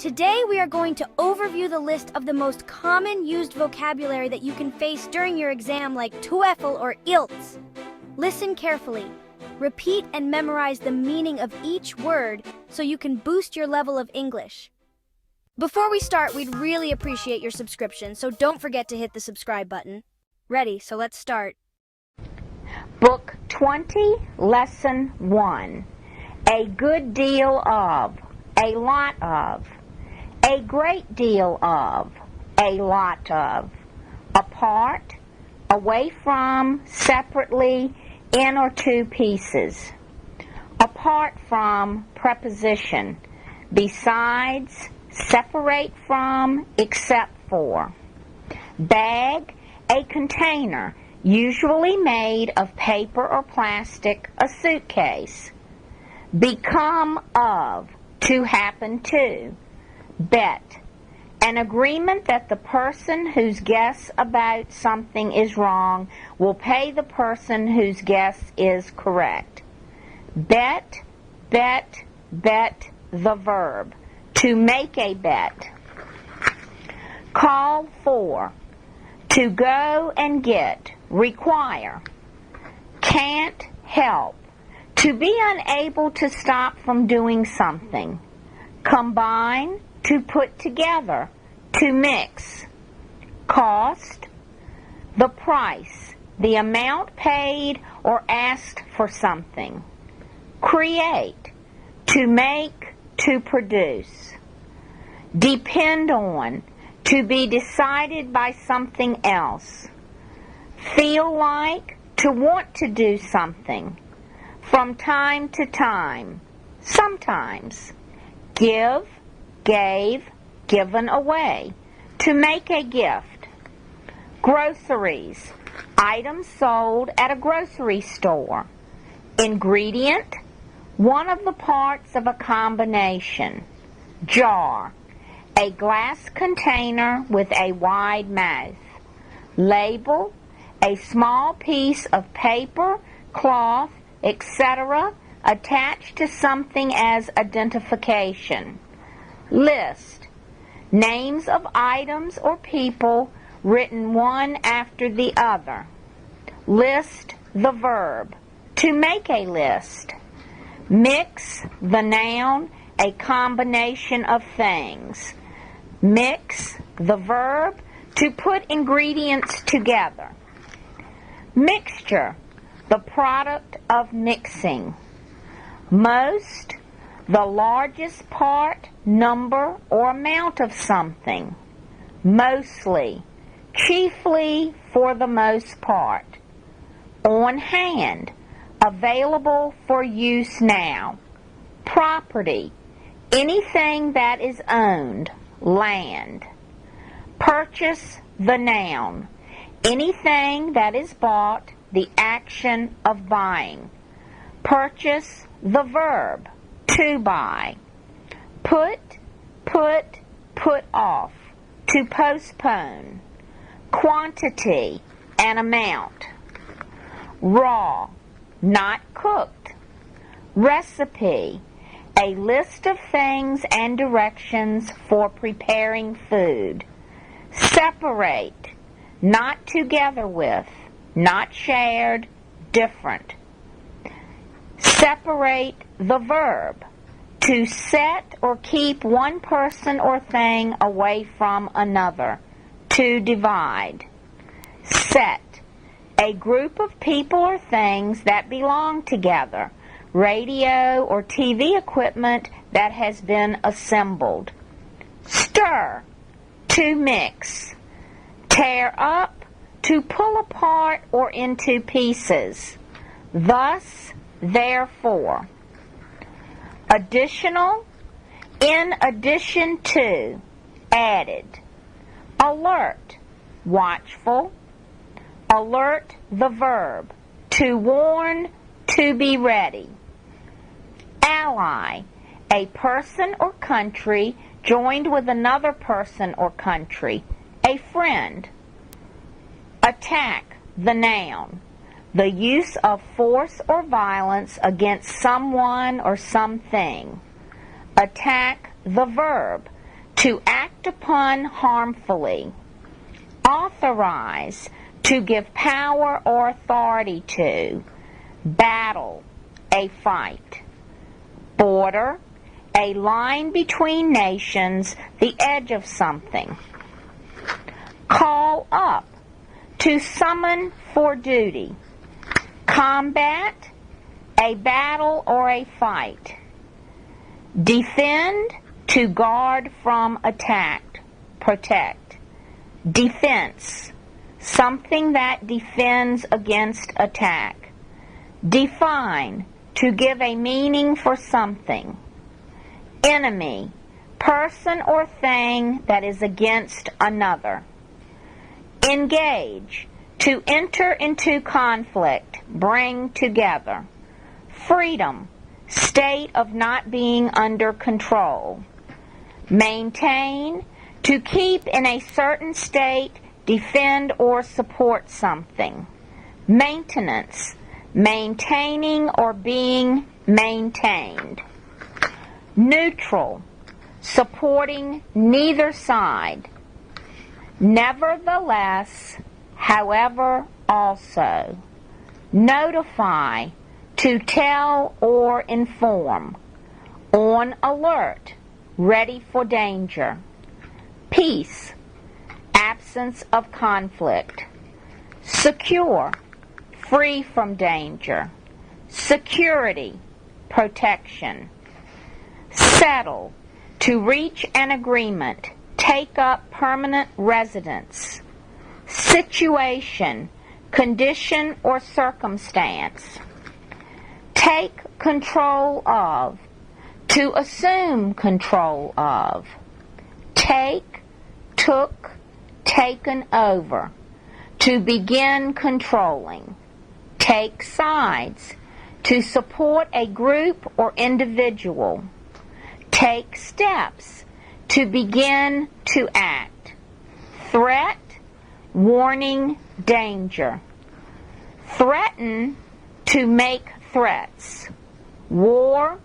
Today we are going to overview the list of the most common used vocabulary that you can face during your exam, like TOEFL or IELTS. Listen carefully. Repeat and memorize the meaning of each word so you can boost your level of English. Before we start, we'd really appreciate your subscription, so don't forget to hit the subscribe button. Ready, so let's start. Book 20, Lesson 1. A good deal of, a lot of, a great deal of, a lot of, apart, away from, separately, in or two pieces. Apart from, preposition, besides, separate from, except for. Bag, a container, usually made of paper or plastic, a suitcase. Become of, to happen to. Bet, an agreement that the person whose guess about something is wrong will pay the person whose guess is correct. Bet, bet, bet, the verb, to make a bet. Call for, to go and get, require. Can't help, to be unable to stop from doing something. Combine, to put together, to mix. Cost, the price, the amount paid or asked for something. Create, to make, to produce. Depend on, to be decided by something else. Feel like, to want to do something. From time to time, sometimes. Give, gave, given away, to make a gift. Groceries, items sold at a grocery store. Ingredient, one of the parts of a combination. Jar, a glass container with a wide mouth. Label, a small piece of paper, cloth, etc., attached to something as identification. List, names of items or people written one after the other. List, the verb, to make a list. Mix, the noun, a combination of things. Mix, the verb, to put ingredients together. Mixture, the product of mixing. Most, the largest part, number, or amount of something. Mostly, chiefly, for the most part. On hand, available for use now. Property, anything that is owned, land. Purchase, the noun, anything that is bought, the action of buying. Purchase, the verb, to buy. Put, put off, to postpone. Quantity, an amount. Raw, not cooked. Recipe, a list of things and directions for preparing food. Separate, not together with, not shared, different. Separate, the verb, to set or keep one person or thing away from another, to divide. Set, a group of people or things that belong together, radio or TV equipment that has been assembled. Stir, to mix. Tear up, to pull apart or into pieces. Thus, therefore. Additional, in addition to, added. Alert, watchful. Alert, the verb, to warn, to be ready. Ally, a person or country joined with another person or country, a friend. Attack, the noun, the use of force or violence against someone or something. Attack, the verb, to act upon harmfully. Authorize, to give power or authority to. Battle, a fight. Border, a line between nations, the edge of something. Call up, to summon for duty. Combat, a battle or a fight. Defend, to guard from attack, protect. Defense, something that defends against attack. Define, to give a meaning for something. Enemy, person or thing that is against another. Engage, to enter into conflict, bring together. Freedom, state of not being under control. Maintain, to keep in a certain state, defend or support something. Maintenance, maintaining or being maintained. Neutral, supporting neither side. Nevertheless, however, also. Notify, to tell or inform. On alert, ready for danger. Peace, absence of conflict. Secure, free from danger. Security, protection. Settle, to reach an agreement, take up permanent residence. Situation, condition or circumstance. Take control of, to assume control of. Take, took, taken over, to begin controlling. Take sides, to support a group or individual. Take steps, to begin to act. Threat, warning, danger. Threaten, to make threats. War,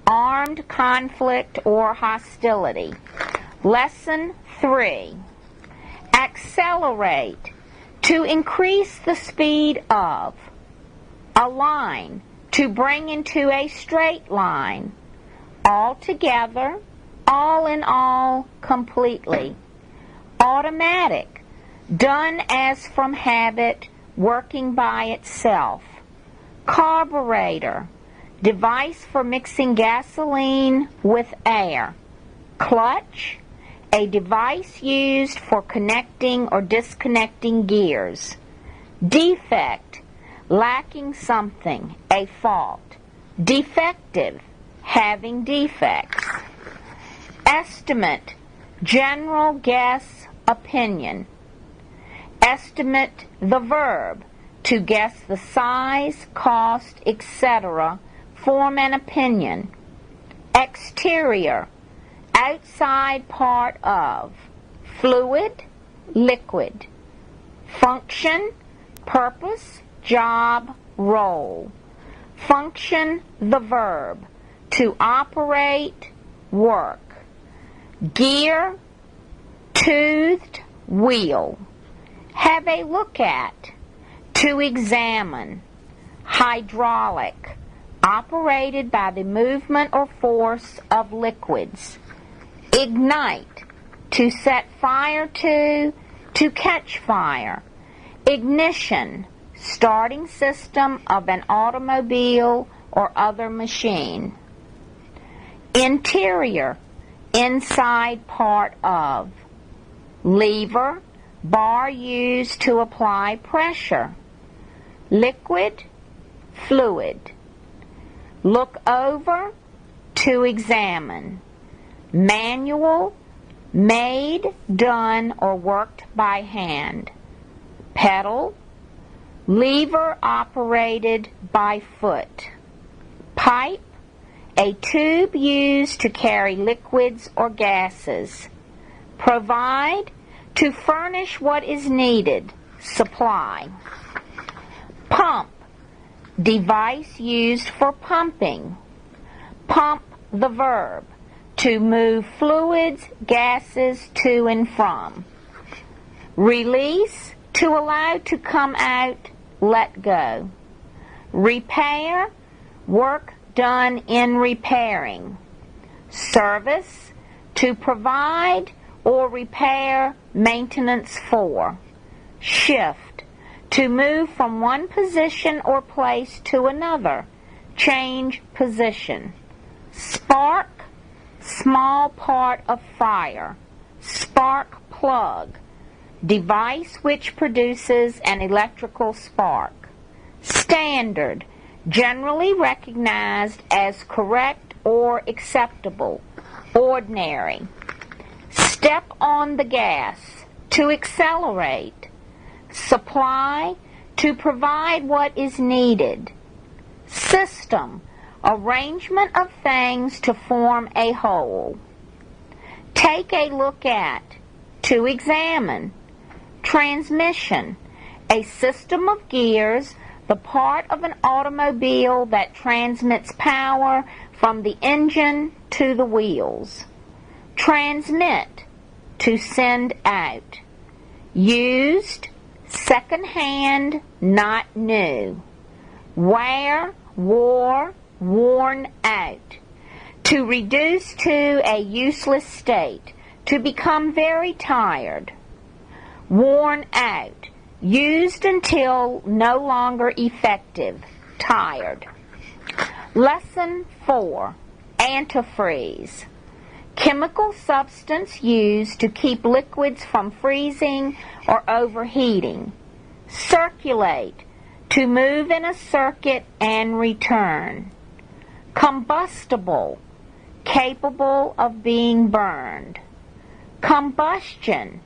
armed conflict or hostility. Lesson 3. Accelerate, to increase the speed of. Align, to bring into a straight line. Altogether, all in all, completely. Automatic, done as from habit, working by itself. Carburetor, device for mixing gasoline with air. Clutch, a device used for connecting or disconnecting gears. Defect, lacking something, a fault. Defective, having defects. Estimate, general guess, opinion. Estimate, the verb, to guess the size, cost, etc., form an opinion. Exterior, outside part of. Fluid, liquid. Function, purpose, job, role. Function, the verb, to operate, work. Gear, toothed, wheel. Have a look at, to examine. Hydraulic, operated by the movement or force of liquids. Ignite, to set fire to catch fire. Ignition, starting system of an automobile or other machine. Interior, inside part of. Lever, bar used to apply pressure. Liquid, fluid. Look over, to examine. Manual, made, done, or worked by hand. Pedal, lever operated by foot. Pipe, a tube used to carry liquids or gases. Provide, to furnish what is needed, supply. Pump, device used for pumping. Pump, the verb, to move fluids, gases to and from. Release, to allow to come out, let go. Repair, work done in repairing. Service, to provide or repair, maintenance for. Shift, to move from one position or place to another, change position. Spark, small part of fire. Spark plug, device which produces an electrical spark. Standard, generally recognized as correct or acceptable. Ordinary. Step on the gas, to accelerate. Supply, to provide what is needed. System, arrangement of things to form a whole. Take a look at, to examine. Transmission, a system of gears, the part of an automobile that transmits power from the engine to the wheels. Transmit, to send out. Used, second-hand, not new. Wear, wore, worn out. To reduce to a useless state, to become very tired. Worn out, used until no longer effective, tired. Lesson 4, antifreeze. Chemical substance used to keep liquids from freezing or overheating. Circulate, to move in a circuit and return. Combustible, capable of being burned. Combustion,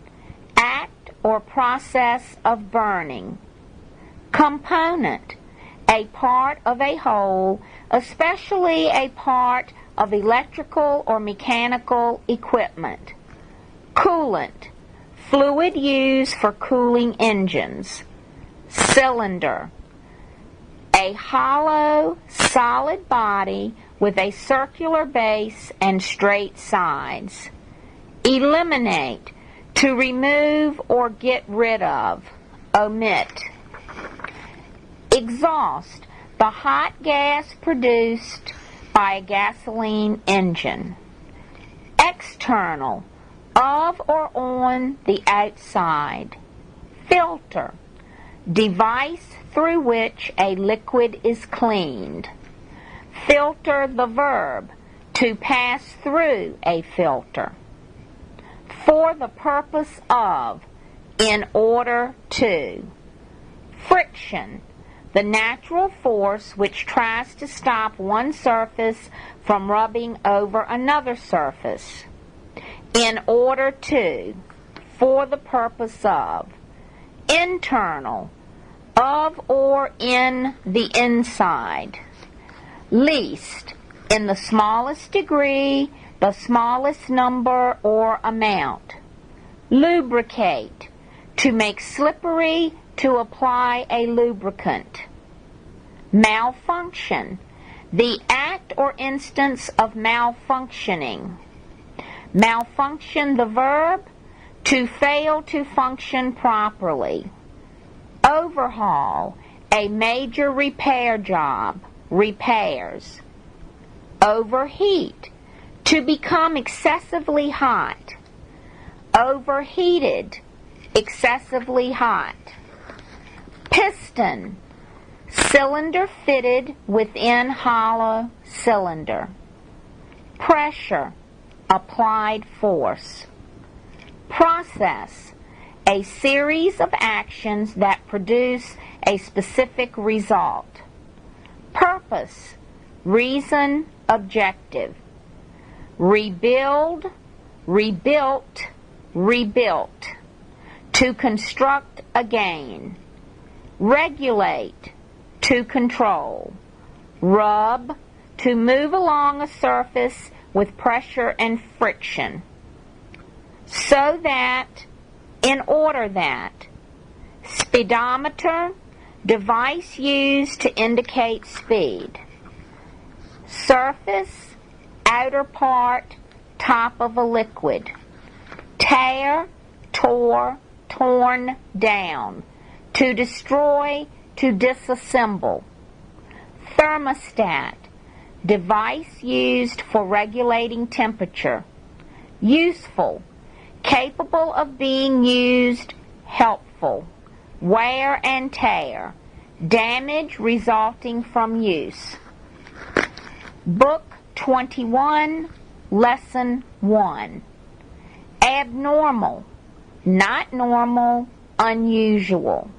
act or process of burning. Component, a part of a whole, especially a part of electrical or mechanical equipment. Coolant, fluid used for cooling engines. Cylinder, a hollow, solid body with a circular base and straight sides. Eliminate, to remove or get rid of. Omit. Exhaust, the hot gas produced by a gasoline engine. External, of or on the outside. Filter, device through which a liquid is cleaned. Filter, the verb, to pass through a filter. For the purpose of, in order to. Friction, the natural force which tries to stop one surface from rubbing over another surface. In order to, for the purpose of. Internal, of or in the inside. Least, in the smallest degree, the smallest number or amount. Lubricate, to make slippery, to apply a lubricant. Malfunction, the act or instance of malfunctioning. Malfunction, the verb, to fail to function properly. Overhaul, a major repair job, repairs. Overheat, to become excessively hot. Overheated, excessively hot. Piston, cylinder fitted within hollow cylinder. Pressure, applied force. Process, a series of actions that produce a specific result. Purpose, reason, objective. Rebuild, rebuilt, rebuilt. To construct again. Regulate, to control. Rub, to move along a surface with pressure and friction. So that, in order that. Speedometer, device used to indicate speed. Surface, outer part, top of a liquid. Tear, tore, torn down. To destroy, to disassemble. Thermostat, device used for regulating temperature. Useful, capable of being used, helpful. Wear and tear, damage resulting from use. Book 21, Lesson 1. Abnormal, not normal, unusual.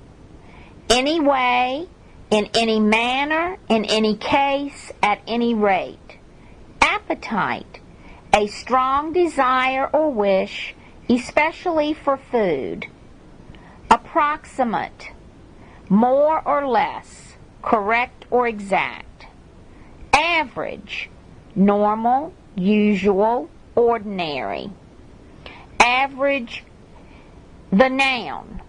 Any way, in any manner, in any case, at any rate. Appetite, a strong desire or wish, especially for food. Approximate, more or less, correct or exact. Average, normal, usual, ordinary. Average, the noun.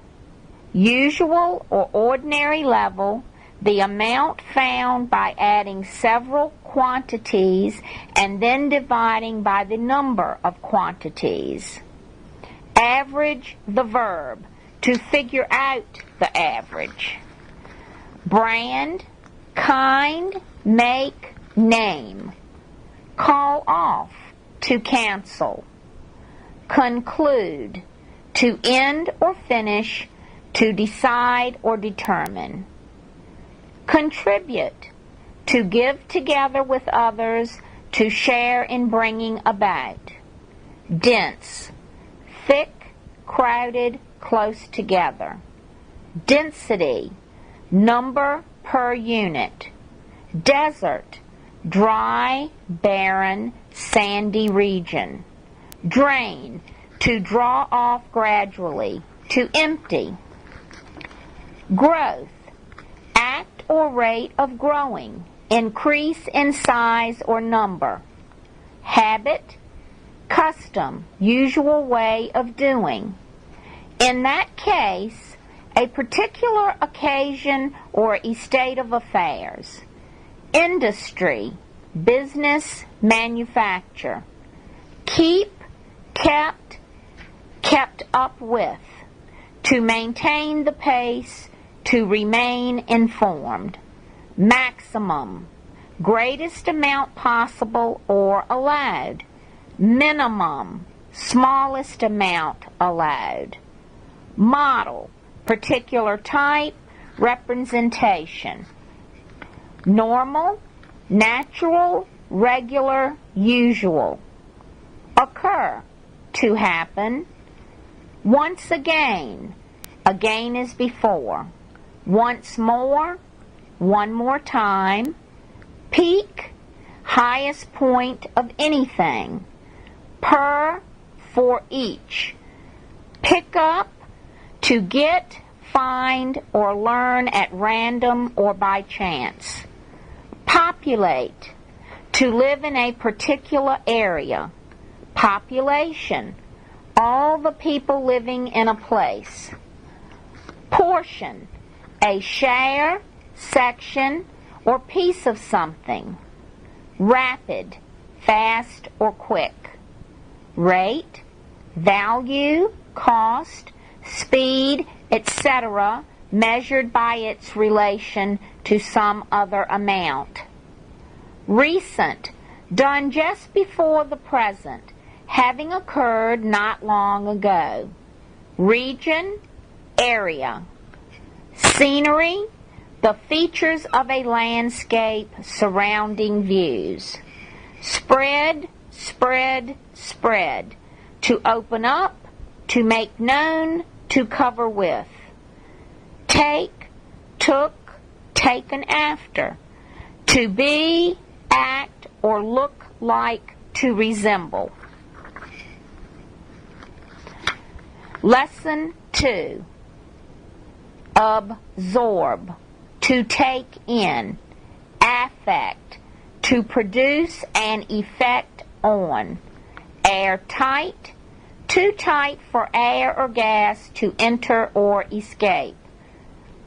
Usual or ordinary level, the amount found by adding several quantities and then dividing by the number of quantities. Average, the verb, to figure out the average. Brand, kind, make, name. Call off, to cancel. Conclude, to end or finish, to decide or determine. Contribute, to give together with others, to share in bringing about. Dense, thick, crowded, close together. Density, number per unit. Desert, dry, barren, sandy region. Drain, to draw off gradually, to empty. Growth, act or rate of growing, increase in size or number. Habit, custom, usual way of doing. In that case, a particular occasion or a state of affairs. Industry, business, manufacture. Keep, kept, kept up with. To maintain the pace, to remain informed. Maximum, greatest amount possible or allowed. Minimum, smallest amount allowed. Model, particular type, representation. Normal, natural, regular, usual. Occur, to happen. Once again, again is before. Once more, one more time. Peak, highest point of anything. Per, for each. Pick up, to get, find, or learn at random or by chance. Populate, to live in a particular area. Population, all the people living in a place. Portion, a share, section, or piece of something. Rapid, fast or quick. Rate, value, cost, speed, etc., measured by its relation to some other amount. Recent, done just before the present, having occurred not long ago. Region, area. Scenery, the features of a landscape surrounding views. Spread, spread, spread. To open up, to make known, to cover with. Take, took, taken after. To be, act, or look like, to resemble. Lesson 2. Absorb, to take in. Affect, to produce an effect on. Airtight, too tight for air or gas to enter or escape.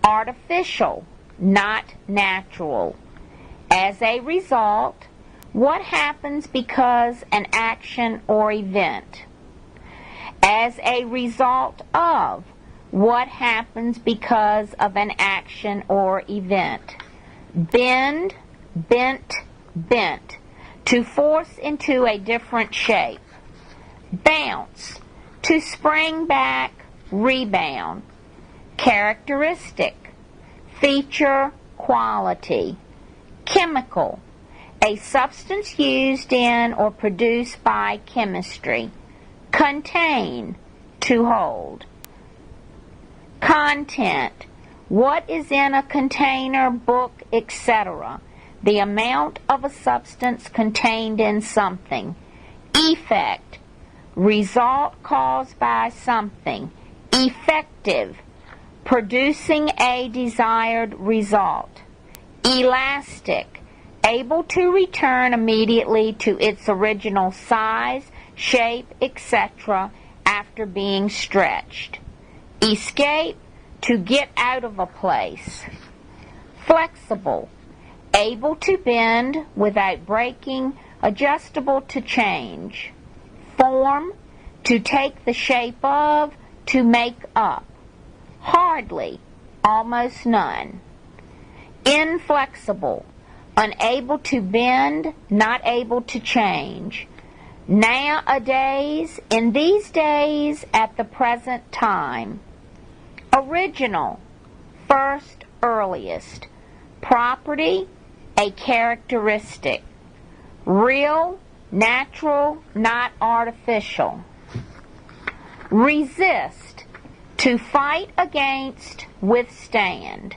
Artificial, not natural. As a result, what happens because an action or event. As a result of, what happens because of an action or event. Bend, bent, bent, to force into a different shape. Bounce, to spring back, rebound. Characteristic, feature, quality. Chemical, a substance used in or produced by chemistry. Contain, to hold. Content, what is in a container, book, etc. The amount of a substance contained in something. Effect, result caused by something. Effective, producing a desired result. Elastic, able to return immediately to its original size, shape, etc. after being stretched. Escape, to get out of a place. Flexible, able to bend without breaking, adjustable to change. Form, to take the shape of, to make up. Hardly, almost none. Inflexible, unable to bend, not able to change. Nowadays, in these days, at the present time. Original, first, earliest. Property, a characteristic. Real, natural, not artificial. Resist, to fight against, withstand.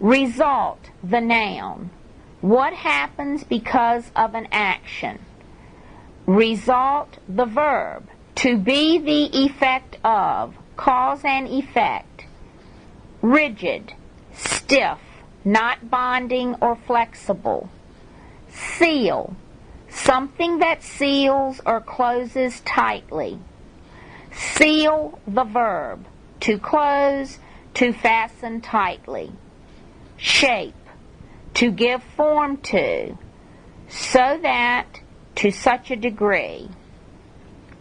Result, the noun. What happens because of an action. Result, the verb. To be the effect of, cause and effect. Rigid, stiff, not bonding or flexible. Seal, something that seals or closes tightly. Seal, the verb. To close, to fasten tightly. Shape, to give form to, so that, to such a degree.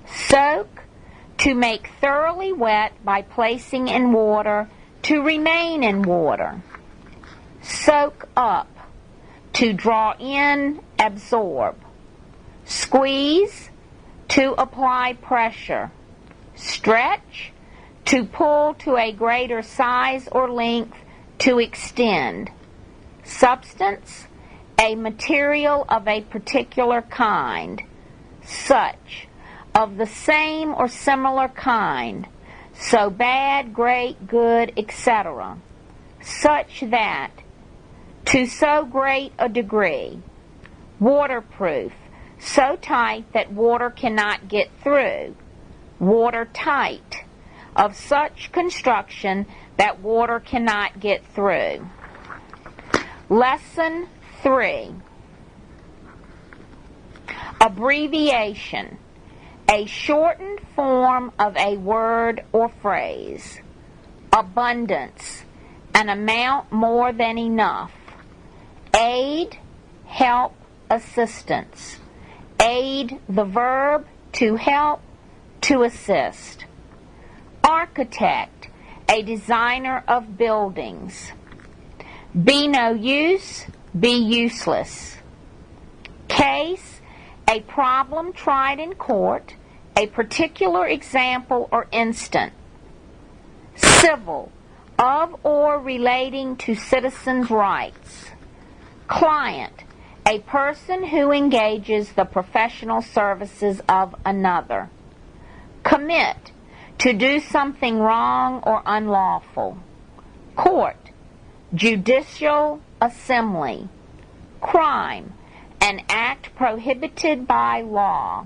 Soak, to make thoroughly wet by placing in water, to remain in water. Soak up, to draw in, absorb. Squeeze, to apply pressure. Stretch, to pull to a greater size or length, to extend. Substance, a material of a particular kind. Such, of the same or similar kind. So bad, great, good, etc. Such that, to so great a degree. Waterproof, so tight that water cannot get through. Watertight, of such construction that water cannot get through. Lesson 3. Abbreviation, a shortened form of a word or phrase. Abundance, an amount more than enough. Aid, help, assistance. Aid, the verb, to help, to assist. Architect, a designer of buildings. Be no use, be useless. Case, a problem tried in court, a particular example or instant. Civil, of or relating to citizens' rights. Client, a person who engages the professional services of another. Commit, to do something wrong or unlawful. Court, judicial assembly. Crime, an act prohibited by law.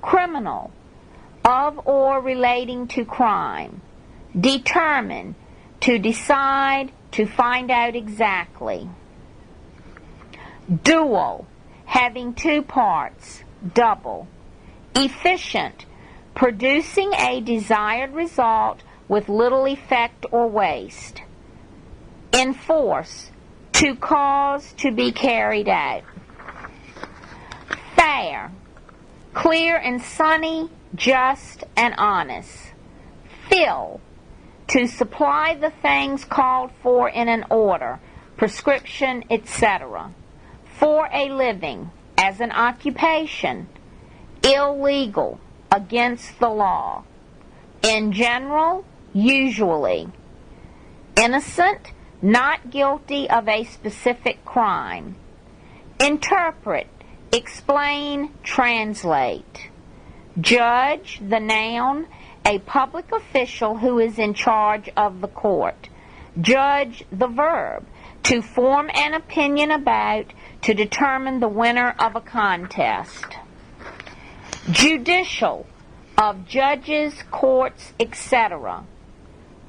Criminal, of or relating to crime. Determine, to decide, to find out exactly. Dual, having two parts, double. Efficient, producing a desired result with little effect or waste. Enforce, to cause to be carried out. Fair, clear and sunny, just and honest. Fill, to supply the things called for in an order, prescription, etc. For a living, as an occupation. Illegal, against the law. In general, usually. Innocent, not guilty of a specific crime. Interpret, explain, translate. Judge, the noun, a public official who is in charge of the court. Judge, the verb, to form an opinion about, to determine the winner of a contest. Judicial, of judges, courts, etc.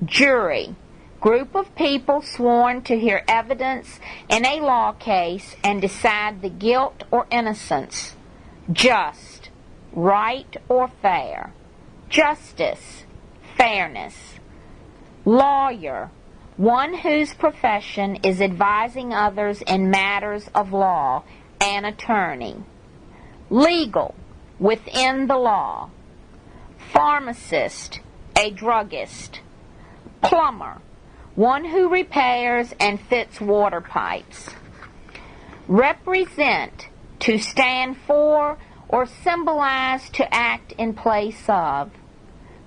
Jury, group of people sworn to hear evidence in a law case and decide the guilt or innocence. Just, right or fair. Justice, fairness. Lawyer, one whose profession is advising others in matters of law, an attorney. Legal, within the law. Pharmacist, a druggist. Plumber, one who repairs and fits water pipes. Represent, to stand for or symbolize, to act in place of.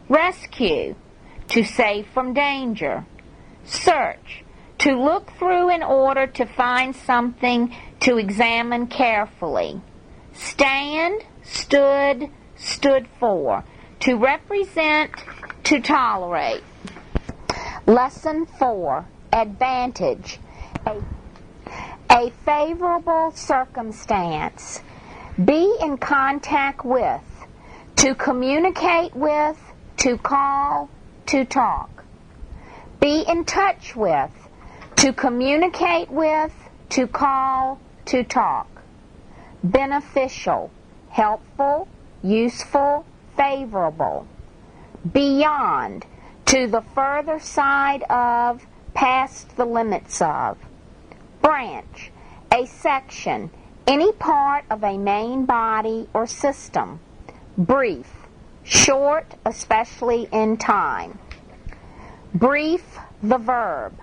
Rescue, to save from danger. Search, to look through in order to find something, to examine carefully. Stand, stood, stood for. To represent, to tolerate. Lesson 4. Advantage. A favorable circumstance. Be in contact with. To communicate with. To call. To talk. Be in touch with. To communicate with. To call. To talk. Beneficial. Helpful. Useful. Favorable. Beyond. To the further side of, past the limits of. Branch, a section, any part of a main body or system. Brief, short, especially in time. Brief, the verb,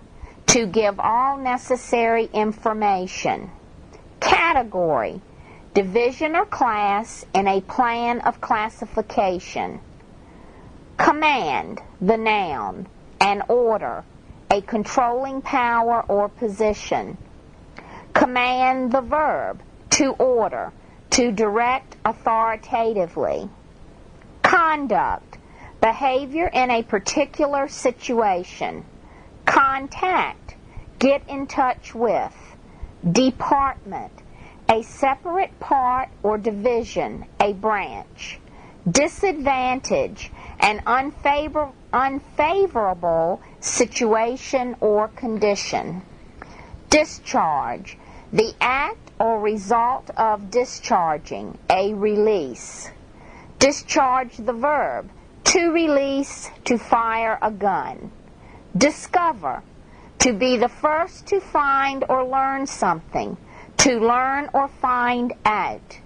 to give all necessary information. Category, division or class in a plan of classification. Command, the noun, an order, a controlling power or position. Command, the verb, to order, to direct authoritatively. Conduct, behavior in a particular situation. Contact, get in touch with. Department, a separate part or division, a branch. Disadvantage, an unfavorable situation or condition. Discharge, the act or result of discharging, a release. Discharge, the verb, to release, to fire a gun. Discover, to be the first to find or learn something, to learn or find out.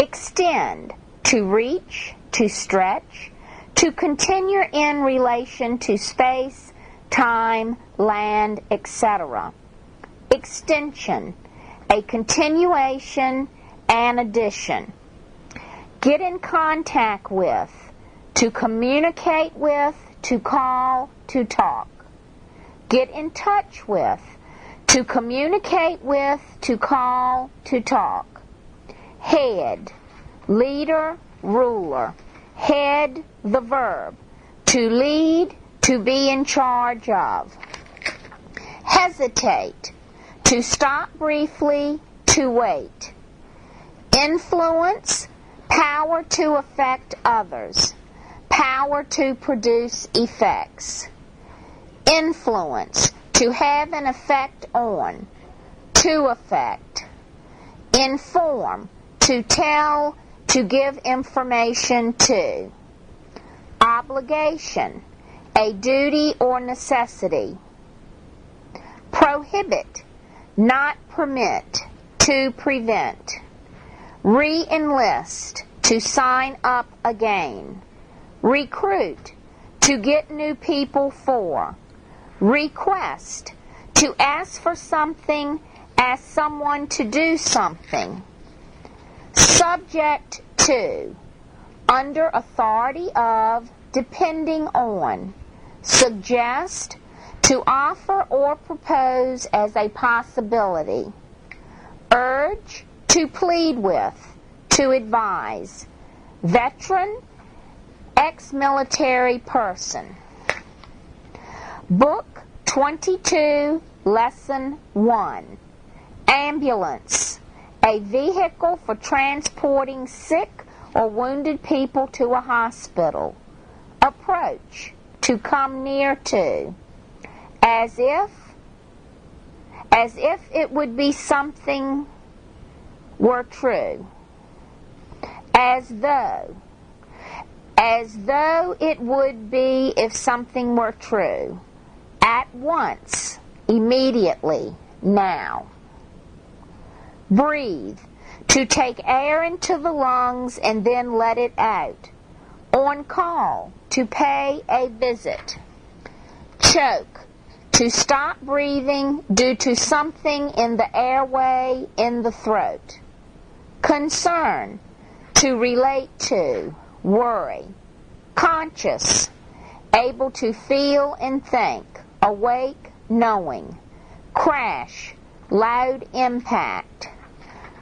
Extend, to reach, to stretch, to continue in relation to space, time, land, etc. Extension, a continuation, an addition. Get in contact with, to communicate with, to call, to talk. Get in touch with, to communicate with, to call, to talk. Head, leader, ruler. Head, the verb, to lead, to be in charge of. Hesitate, to stop briefly, to wait. Influence, power to affect others, power to produce effects. Influence, to have an effect on, to affect. Inform, to tell, to give information to. Obligation, a duty or necessity. Prohibit, not permit, to prevent. Re-enlist, to sign up again. Recruit, to get new people for. Request, to ask for something, ask someone to do something. Subject to, under authority of, depending on. Suggest, to offer or propose as a possibility. Urge, to plead with, to advise. Veteran, ex-military person. Book 22, Lesson 1. Ambulance, a vehicle for transporting sick or wounded people to a hospital. Approach, to come near to. As if it would be something were true. As though it would be if something were true. At once, immediately, now. Breathe, to take air into the lungs and then let it out. On call, to pay a visit. Choke, to stop breathing due to something in the airway in the throat. Concern, to relate to, worry. Conscious, able to feel and think, awake, knowing. Crash, loud impact.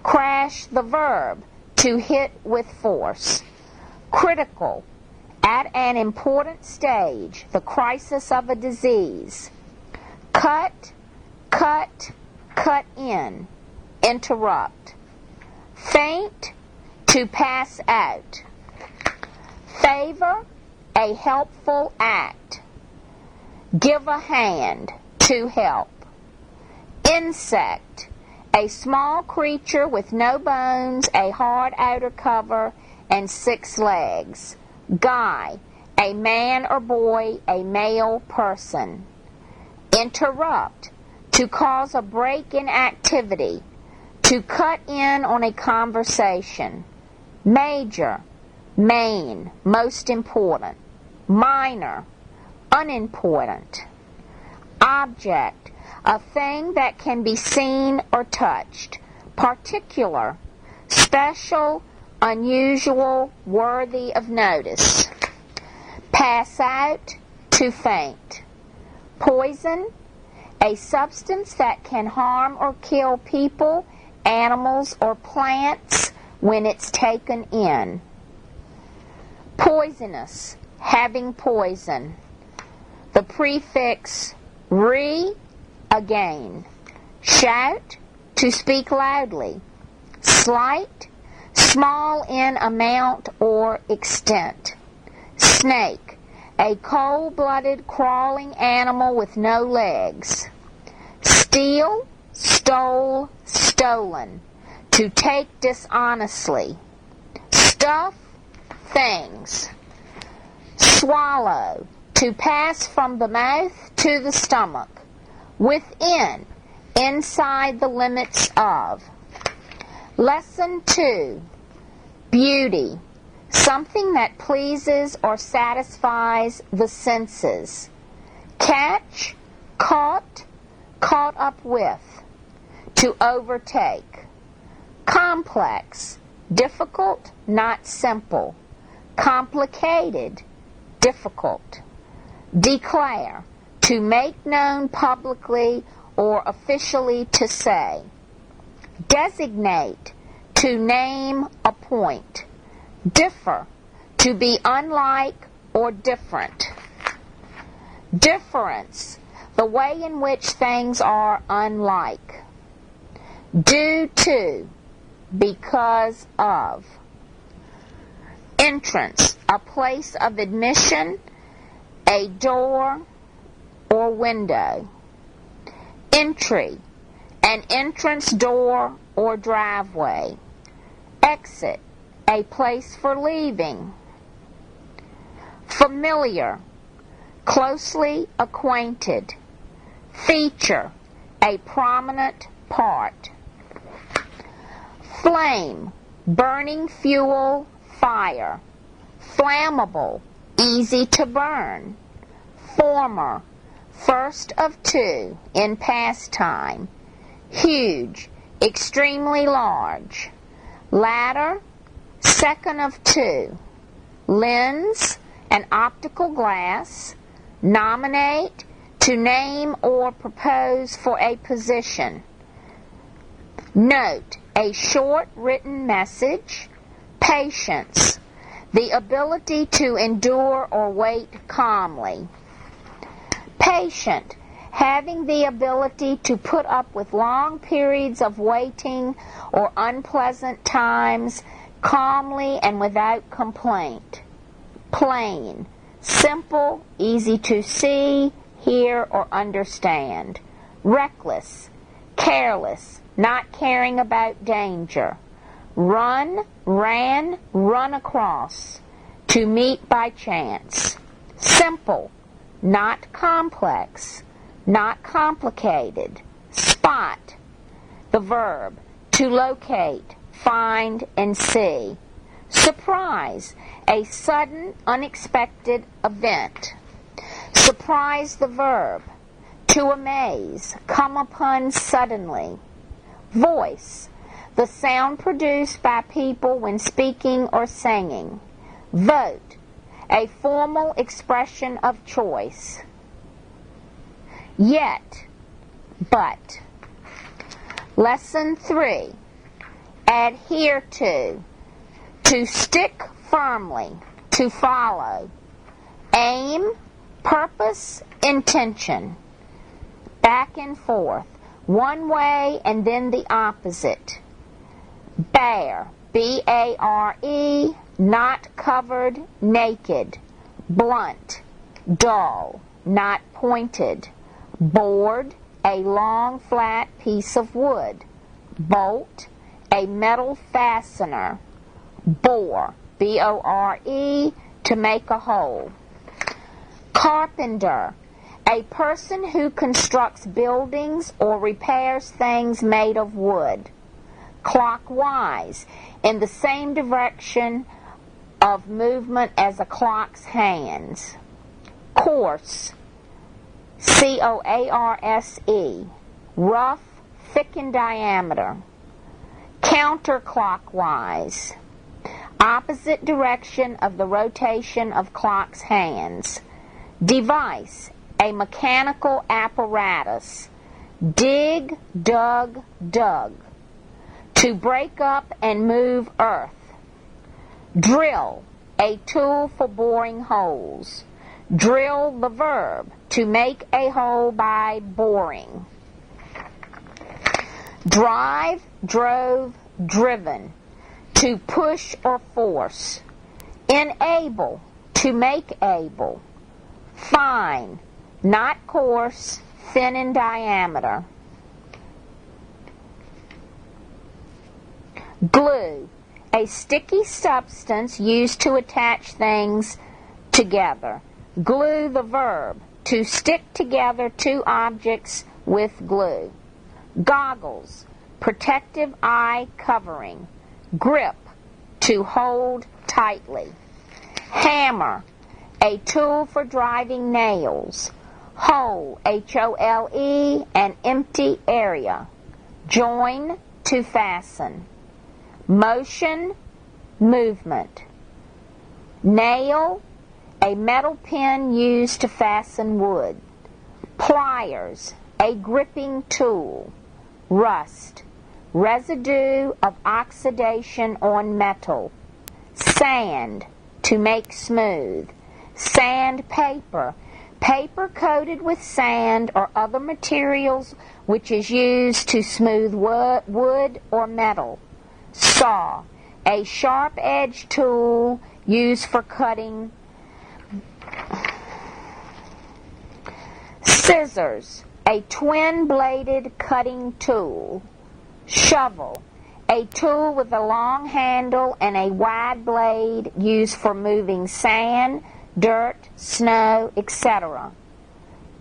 Crash, the verb, to hit with force. Critical, at an important stage, the crisis of a disease. Cut, cut, cut in, interrupt. Faint, to pass out. Favor, a helpful act. Give a hand, to help. Insect, a small creature with no bones, a hard outer cover, and 6 legs. Guy, a man or boy, a male person. Interrupt, to cause a break in activity, to cut in on a conversation. Major, main, most important. Minor, unimportant. Object, a thing that can be seen or touched. Particular, special, unusual, worthy of notice. Pass out, to faint. Poison, a substance that can harm or kill people, animals, or plants when it's taken in. Poisonous, having poison. The prefix re, again. Shout, to speak loudly. Slight, small in amount or extent. Snake, a cold-blooded crawling animal with no legs. Steal, stole, stolen. To take dishonestly. Stuff, things. Swallow, to pass from the mouth to the stomach. Within, inside the limits of. Lesson 2. Beauty, something that pleases or satisfies the senses. Catch, caught, caught up with. To overtake. Complex, difficult, not simple. Complicated, difficult. Declare, to make known publicly or officially to say. Designate, to name, appoint. Differ, to be unlike or different. Difference, the way in which things are unlike. Due to, because of. Entrance, a place of admission, a door or window. Entry, an entrance door or driveway. Exit, a place for leaving. Familiar, closely acquainted. Feature, a prominent part. Flame, burning fuel, fire. Flammable, easy to burn. Former, first of two, in past time. Huge, extremely large. Latter, second of two. Lens, an optical glass. Nominate, to name or propose for a position. Note, a short written message. Patience, the ability to endure or wait calmly. Patient, having the ability to put up with long periods of waiting or unpleasant times calmly and without complaint. Plain, simple, easy to see, hear, or understand. Reckless, careless, not caring about danger. Run, ran, run across. To meet by chance. Simple, not complex, not complicated. Spot, the verb, to locate, find, and see. Surprise, a sudden, unexpected event. Surprise, the verb, to amaze, come upon suddenly. Voice, the sound produced by people when speaking or singing. Vote, a formal expression of choice. Yet, but. Lesson 3. Adhere to stick firmly, to follow. Aim, purpose, intention. Back and forth, one way and then the opposite. Bare, B-A-R-E, not covered, naked. Blunt, dull, not pointed. Board, a long flat piece of wood. Bolt, a metal fastener. Bore, B-O-R-E, to make a hole. Carpenter, a person who constructs buildings or repairs things made of wood. Clockwise, in the same direction of movement as a clock's hands. Coarse, C-O-A-R-S-E, rough, thick in diameter. Counterclockwise, opposite direction of the rotation of clock's hands. Device, a mechanical apparatus. Dig, dug, dug. To break up and move earth. Drill, a tool for boring holes. Drill, the verb, to make a hole by boring. Drive, drove, driven. To push or force. Enable, to make able. Fine, not coarse, thin in diameter. Glue, a sticky substance used to attach things together. Glue, the verb, to stick together two objects with glue. Goggles, protective eye covering. Grip, to hold tightly. Hammer, a tool for driving nails. Hole, H-O-L-E, an empty area. Join, to fasten. Motion, movement. Nail, a metal pin used to fasten wood. Pliers, a gripping tool. Rust, residue of oxidation on metal. Sand, to make smooth. Sandpaper, paper coated with sand or other materials which is used to smooth wood or metal. Saw, a sharp-edged tool used for cutting. Scissors, a twin-bladed cutting tool. Shovel, a tool with a long handle and a wide blade used for moving sand, dirt, snow, etc.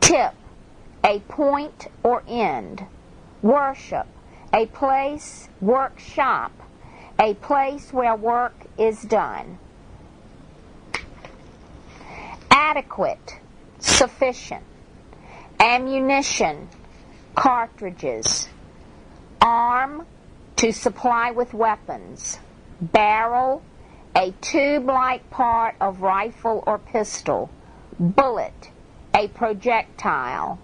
Tip, a point or end. Worship, a place, workshop, a place where work is done. Adequate, sufficient. Ammunition, cartridges. Arm, to supply with weapons. Barrel, a tube-like part of rifle or pistol. Bullet, a projectile.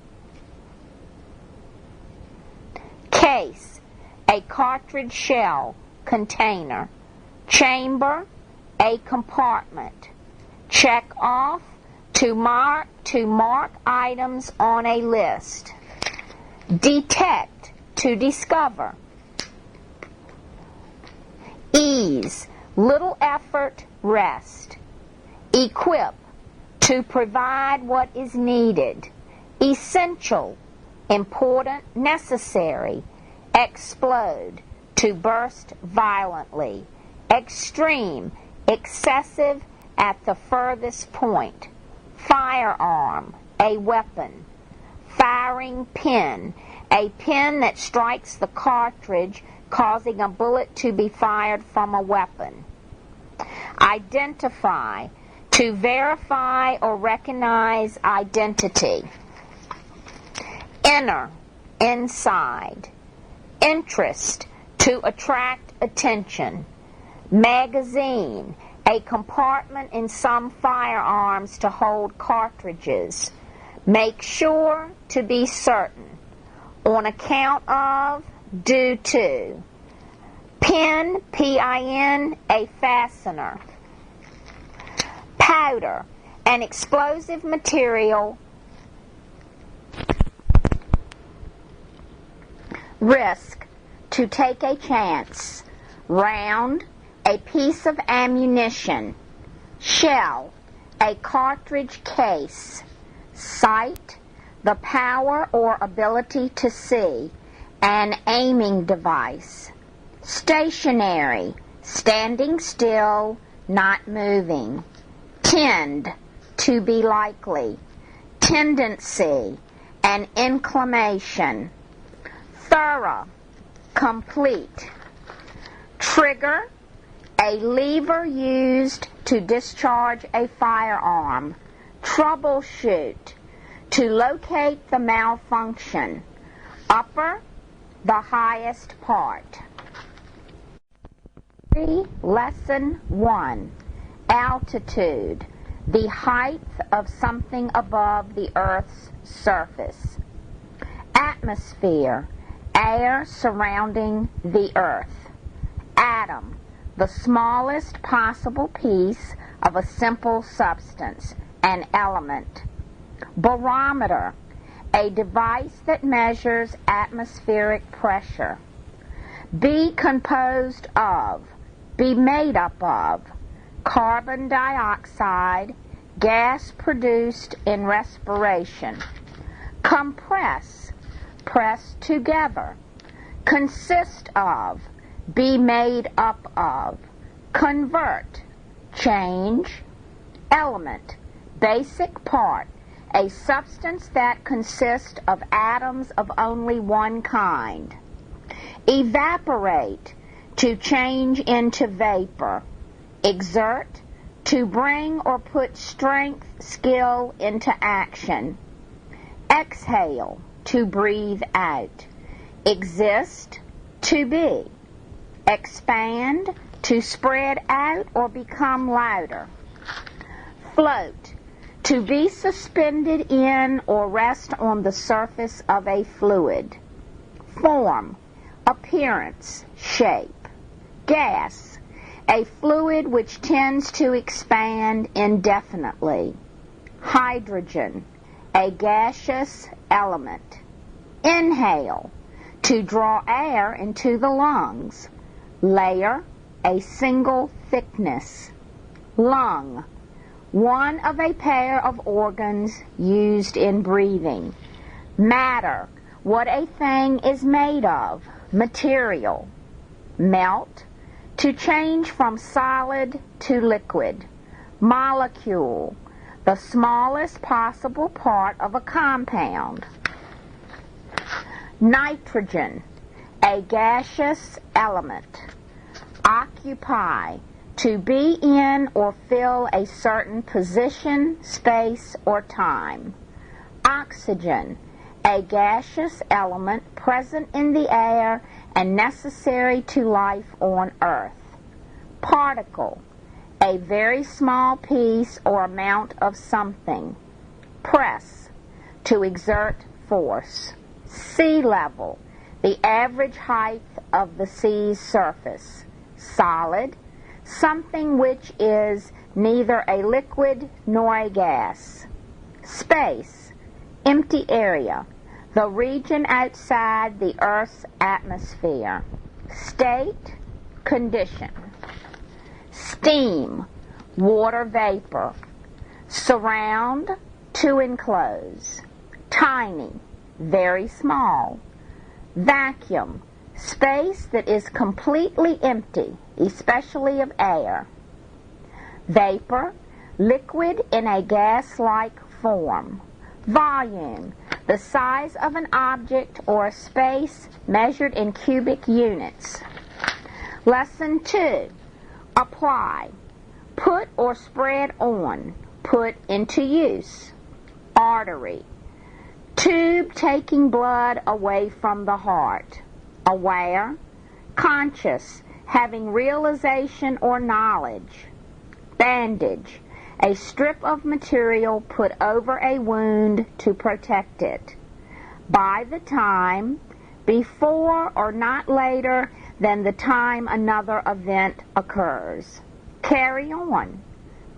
Case, a cartridge shell container. Chamber, a compartment. Check off, to mark items on a list. Detect, to discover. Ease, little effort, rest. Equip, to provide what is needed. Essential, important, necessary. Explode, to burst violently. Extreme, excessive, at the furthest point. Firearm, a weapon. Firing pin, a pin that strikes the cartridge, causing a bullet to be fired from a weapon. Identify, to verify or recognize identity. Inner, inside. Interest, to attract attention. Magazine, a compartment in some firearms to hold cartridges. Make sure, to be certain. On account of, due to. Pin, P-I-N, a fastener. Powder, an explosive material. Risk, to take a chance. Round, a piece of ammunition. Shell, a cartridge case. Sight, the power or ability to see. An aiming device. Stationary, standing still, not moving. Tend, to be likely. Tendency, an inclination. Thorough, complete. Trigger, a lever used to discharge a firearm. Troubleshoot, to locate the malfunction. Upper, the highest part. Lesson 1. Altitude, the height of something above the Earth's surface. Atmosphere, air surrounding the Earth. Atom, the smallest possible piece of a simple substance, an element. Barometer, a device that measures atmospheric pressure. Be composed of, be made up of, carbon dioxide, gas produced in respiration. Compress, press together. Consist of, be made up of. Convert, change. Element, basic part, a substance that consists of atoms of only one kind. Evaporate, to change into vapor. Exert, to bring or put strength, skill into action. Exhale, to breathe out. Exist, to be. Expand, to spread out or become louder. Float, to be suspended in or rest on the surface of a fluid. Form, appearance, shape. Gas, a fluid which tends to expand indefinitely. Hydrogen, a gaseous element. Inhale, to draw air into the lungs. Layer, a single thickness. Lung, one of a pair of organs used in breathing. Matter, what a thing is made of. Material. Melt, to change from solid to liquid. Molecule, the smallest possible part of a compound. Nitrogen, a gaseous element. Occupy, to be in or fill a certain position, space, or time. Oxygen, a gaseous element present in the air and necessary to life on Earth. Particle, a very small piece or amount of something. Press, to exert force. Sea level, the average height of the sea's surface. Solid, something which is neither a liquid nor a gas. Space, empty area, the region outside the Earth's atmosphere. State, condition. Steam, water vapor. Surround, to enclose. Tiny, very small. Vacuum, space that is completely empty, especially of air. Vapor, liquid in a gas-like form. Volume, the size of an object or a space measured in cubic units. Lesson 2. Apply, put or spread on, put into use. Artery, tube taking blood away from the heart. Aware, conscious, having realization or knowledge. Bandage, a strip of material put over a wound to protect it. By the time, before or not later than the time another event occurs. Carry on,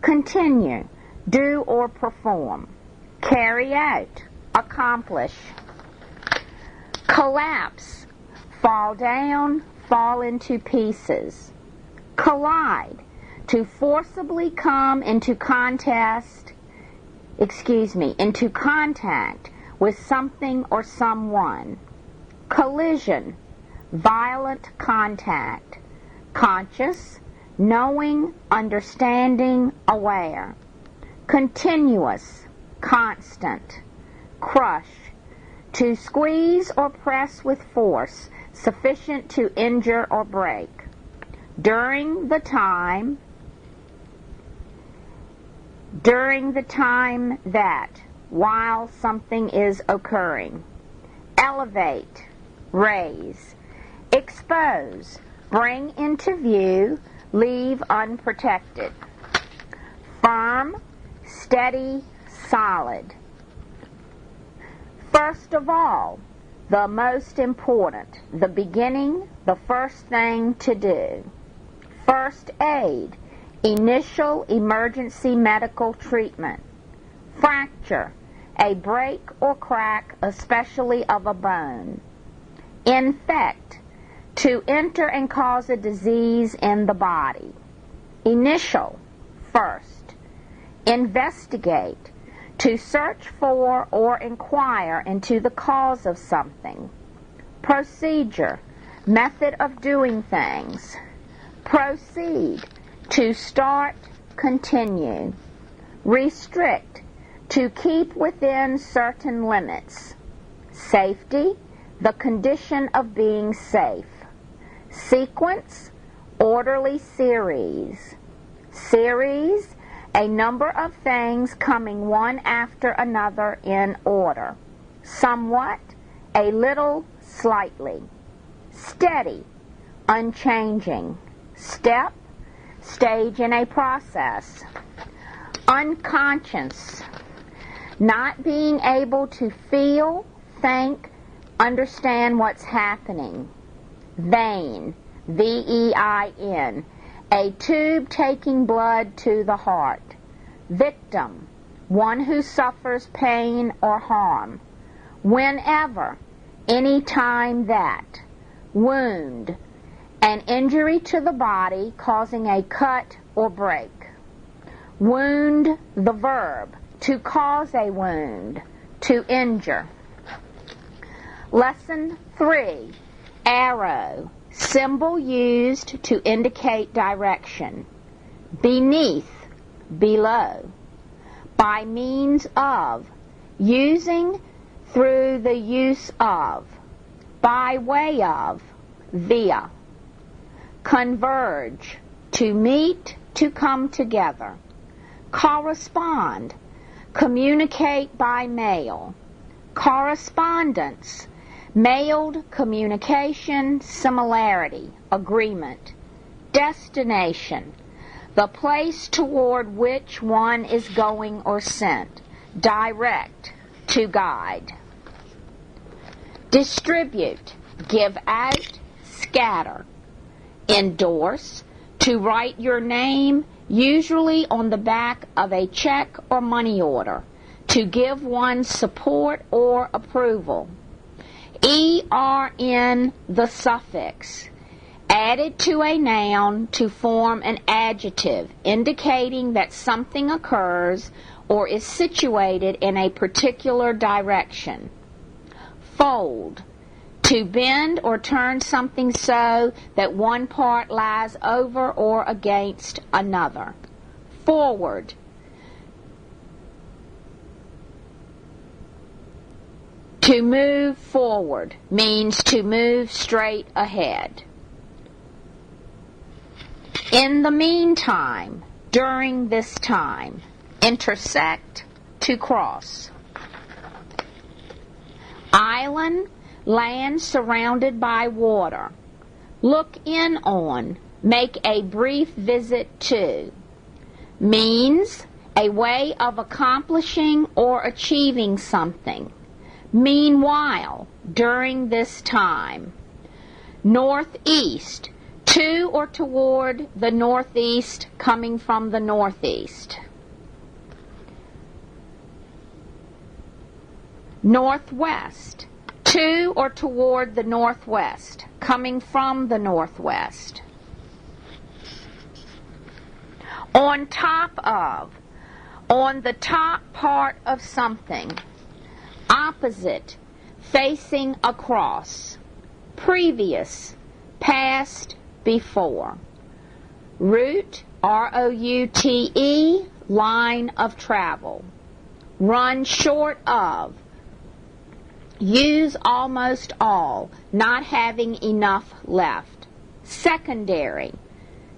continue, do or perform. Carry out, accomplish. Collapse, fall down, fall into pieces. Collide, to forcibly come into contact with something or someone. Collision, violent contact. Conscious, knowing, understanding, aware. Continuous, constant. Crush, to squeeze or press with force sufficient to injure or break. During the time that, while something is occurring. Elevate, raise. Expose, bring into view, leave unprotected. Firm, steady, solid. First of all, the most important, the beginning, the first thing to do. First aid, initial emergency medical treatment. Fracture, a break or crack, especially of a bone. Infect, to enter and cause a disease in the body. Initial, first. Investigate, to search for or inquire into the cause of something. Procedure, method of doing things. Proceed, to start, continue. Restrict, to keep within certain limits. Safety, the condition of being safe. Sequence, orderly series. Series, a number of things coming one after another in order. Somewhat, a little, slightly. Steady, unchanging. Step, stage in a process. Unconscious, not being able to feel, think, understand what's happening. Vein, V-E-I-N, a tube taking blood to the heart. Victim, one who suffers pain or harm. Whenever, any time that. Wound, an injury to the body causing a cut or break. Wound, the verb, to cause a wound, to injure. Lesson 3, arrow, symbol used to indicate direction. Beneath, below. By means of, using through the use of. By way of, via. Converge, to meet, to come together. Correspond, communicate by mail. Correspondence, mailed communication, similarity, agreement. Destination, the place toward which one is going or sent. Direct, to guide. Distribute, give out, scatter. Endorse, to write your name, usually on the back of a check or money order, to give one support or approval. ERN, the suffix, added to a noun to form an adjective, indicating that something occurs or is situated in a particular direction. Fold, to bend or turn something so that one part lies over or against another. Forward, to move forward means to move straight ahead. In the meantime, during this time. Intersect, to cross. Island, land surrounded by water. Look in on, make a brief visit to. Means, a way of accomplishing or achieving something. Meanwhile, during this time. Northeast, to or toward the northeast, coming from the northeast. Northwest, to or toward the northwest, coming from the northwest. On top of, on the top part of something. Opposite, facing across. Previous, past, before. Route, R-O-U-T-E, line of travel. Run short of. Use almost all, not having enough left. Secondary,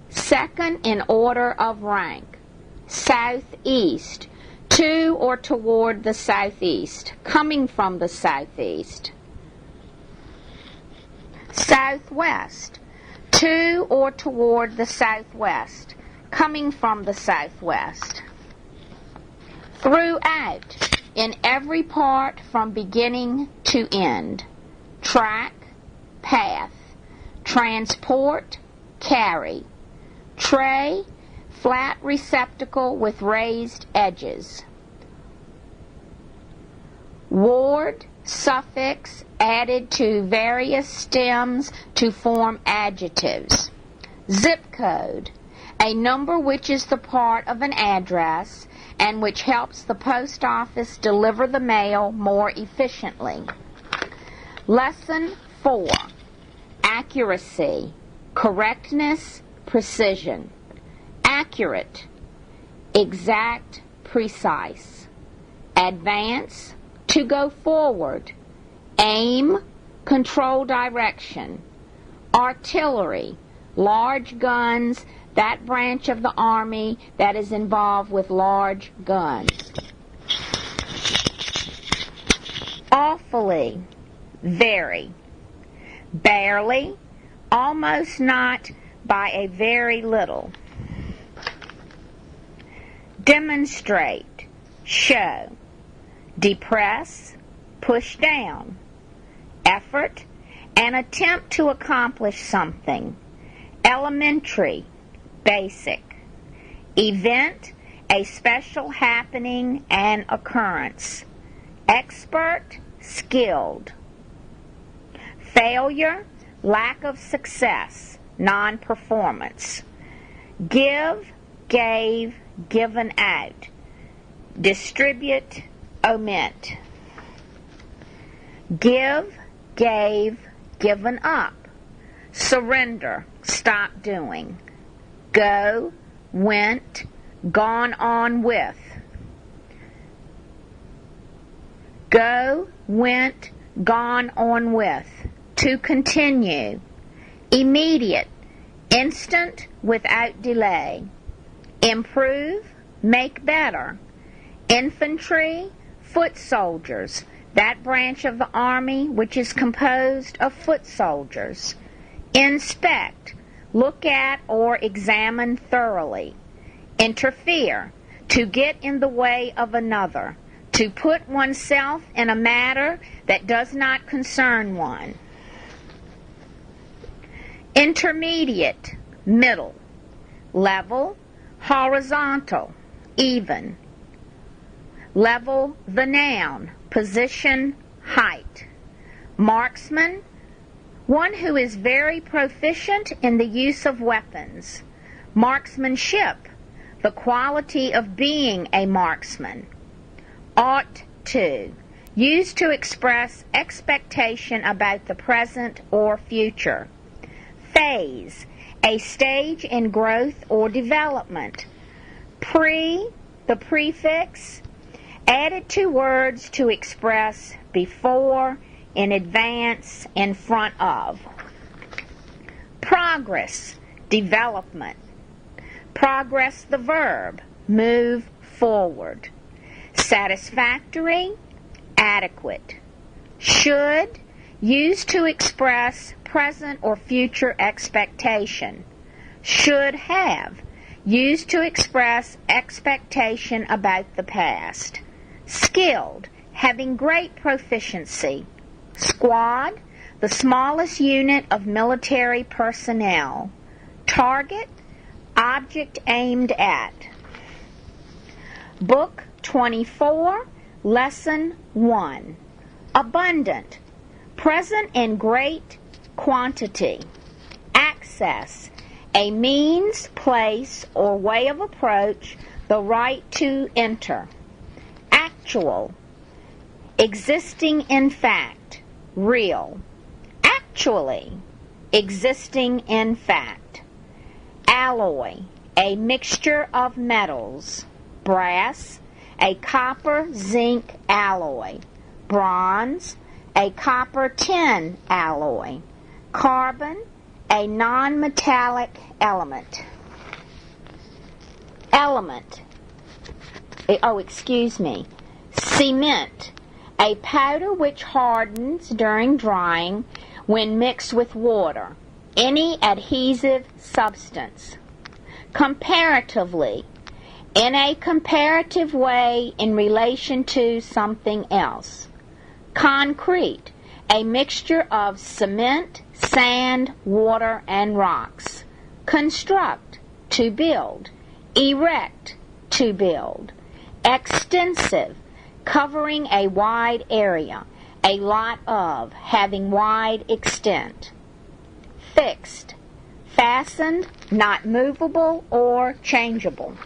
second in order of rank. Southeast, to or toward the southeast, coming from the southeast. Southwest, to or toward the southwest, coming from the southwest. Throughout, in every part from beginning to end. Track, path. Transport, carry. Tray, flat receptacle with raised edges. Ward, suffix added to various stems to form adjectives. Zip code, a number which is the part of an address and which helps the post office deliver the mail more efficiently. Lesson 4. Accuracy, correctness, precision. Accurate, exact, precise. Advance, to go forward. Aim, control direction. Artillery, large guns, that branch of the Army that is involved with large guns. Awfully, very. Barely, almost not, by a very little. Demonstrate, show. Depress, push down. Effort, an attempt to accomplish something. Elementary, basic. Event, a special happening and occurrence. Expert, skilled. Failure, lack of success, non-performance. Give, gave, given out. Distribute, omit. Give, gave, given up. Surrender, stop doing. Go, went, gone on with. Go, went, gone on with. To continue. Immediate, instant, without delay. Improve, make better. Infantry, foot soldiers, that branch of the army which is composed of foot soldiers. Inspect, look at or examine thoroughly. Interfere, to get in the way of another, to put oneself in a matter that does not concern one. Intermediate, middle. Level, horizontal, even. Level, the noun, position, height. Marksman, one who is very proficient in the use of weapons. Marksmanship, the quality of being a marksman. Ought to, used to express expectation about the present or future. Phase, a stage in growth or development. Pre, the prefix, added to words to express before, in advance, in front of. Progress, development. Progress, the verb, move forward. Satisfactory, adequate. Should, used to express present or future expectation. Should have, used to express expectation about the past. Skilled, having great proficiency. Squad, the smallest unit of military personnel. Target, object aimed at. Book 24, Lesson 1. Abundant, present in great quantity. Access, a means, place, or way of approach, the right to enter. Actual, existing in fact, real. Actually, existing in fact. Alloy, a mixture of metals. Brass, a copper zinc alloy. Bronze, a copper tin alloy. Carbon, a non-metallic element. Cement, a powder which hardens during drying when mixed with water. Any adhesive substance. Comparatively, in a comparative way in relation to something else. Concrete, a mixture of cement, sand, water, and rocks. Construct, to build. Erect, to build. Extensive, covering a wide area, a lot of, having wide extent. Fixed, fastened, not movable or changeable.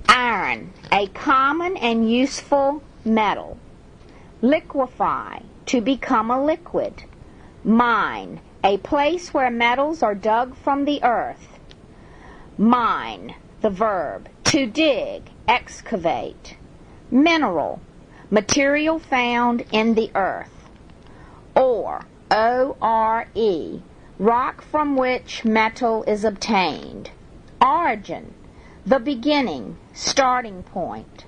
Iron, a common and useful metal. Liquefy, to become a liquid. Mine, a place where metals are dug from the earth. Mine, the verb, to dig, excavate. Mineral, material found in the earth. Ore, O-R-E, rock from which metal is obtained. Origin, the beginning, starting point.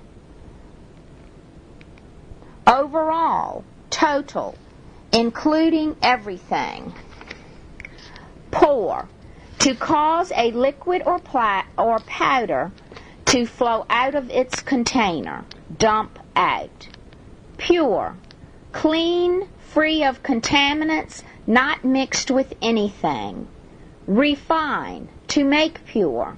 Overall, total, including everything. Pour, to cause a liquid or powder to flow out of its container. Dump out. Pure, clean, free of contaminants, not mixed with anything. Refine, to make pure.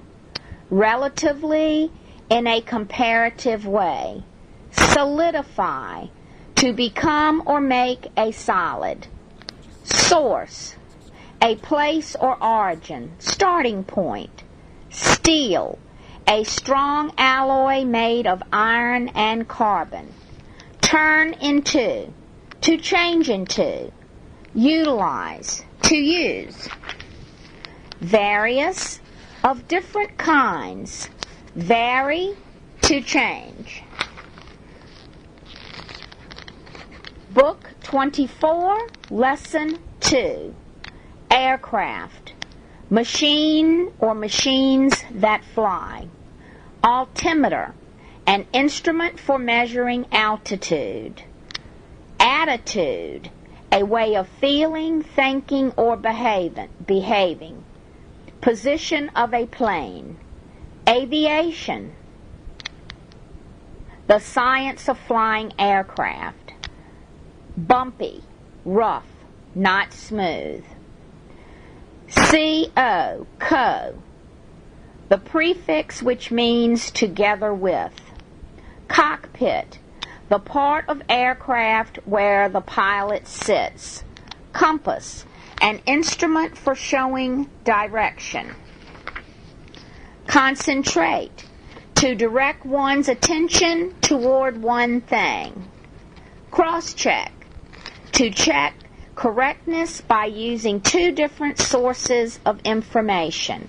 Relatively, in a comparative way. Solidify, to become or make a solid. Source, a place or origin, starting point. Steel, a strong alloy made of iron and carbon. Turn into, to change into. Utilize, to use. Various, of different kinds. Vary, to change. Book 24, Lesson 2. aircraft, machine or machines that fly. Altimeter, an instrument for measuring altitude. Attitude, a way of feeling, thinking, or behaving. Position of a plane. Aviation, the science of flying aircraft. Bumpy, rough, not smooth. Co, the prefix which means together with. Cockpit, the part of aircraft where the pilot sits. Compass, an instrument for showing direction. Concentrate, to direct one's attention toward one thing. Cross-check, to check correctness by using two different sources of information.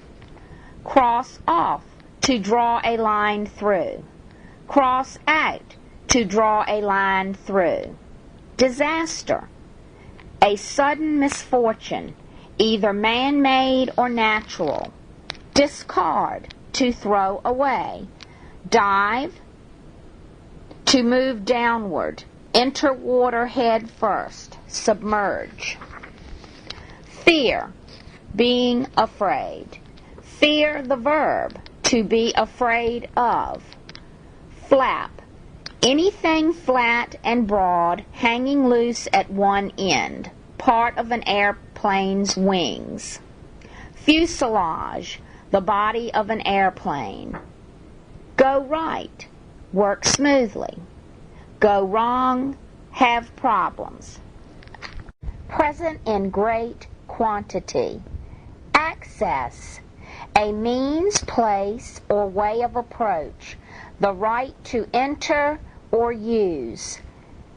Cross off, to draw a line through. Cross out, to draw a line through. Disaster, a sudden misfortune, either man-made or natural. Discard, to throw away. Dive, to move downward. Enter water head first. Submerge. Fear, being afraid. Fear, the verb, to be afraid of. Flap, anything flat and broad, hanging loose at one end, part of an airplane's wings. Fuselage, the body of an airplane. Go right, work smoothly. Go wrong, have problems. Present in great quantity. Access, a means, place, or way of approach, the right to enter or use.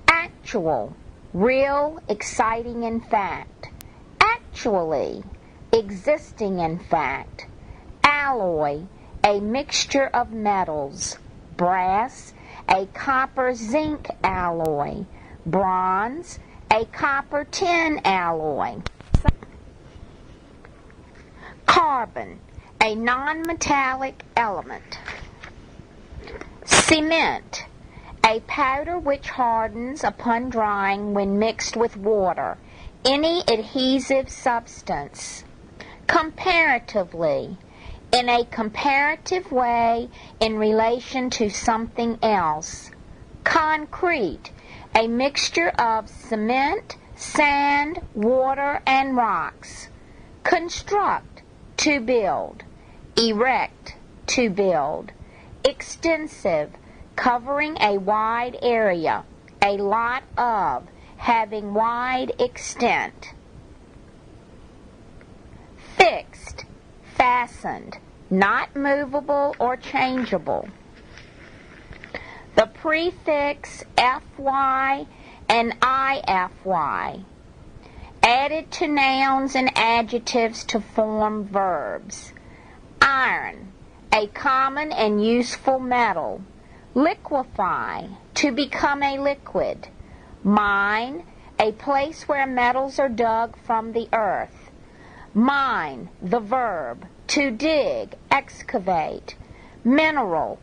Actual, real, exciting in fact. Actually, existing in fact. Alloy, a mixture of metals. Brass, a copper-zinc alloy. Bronze, a copper-tin alloy. Carbon, a non-metallic element. Cement, a powder which hardens upon drying when mixed with water, any adhesive substance. Comparatively, in a comparative way in relation to something else. Concrete, a mixture of cement, sand, water, and rocks. Construct, to build. Erect, to build. Extensive, covering a wide area, a lot of, having wide extent. Fixed, fastened, not movable or changeable. The prefix fy and ify, added to nouns and adjectives to form verbs. Iron, a common and useful metal. Liquefy, to become a liquid. Mine, a place where metals are dug from the earth. Mine, the verb, to dig, excavate. Mineral,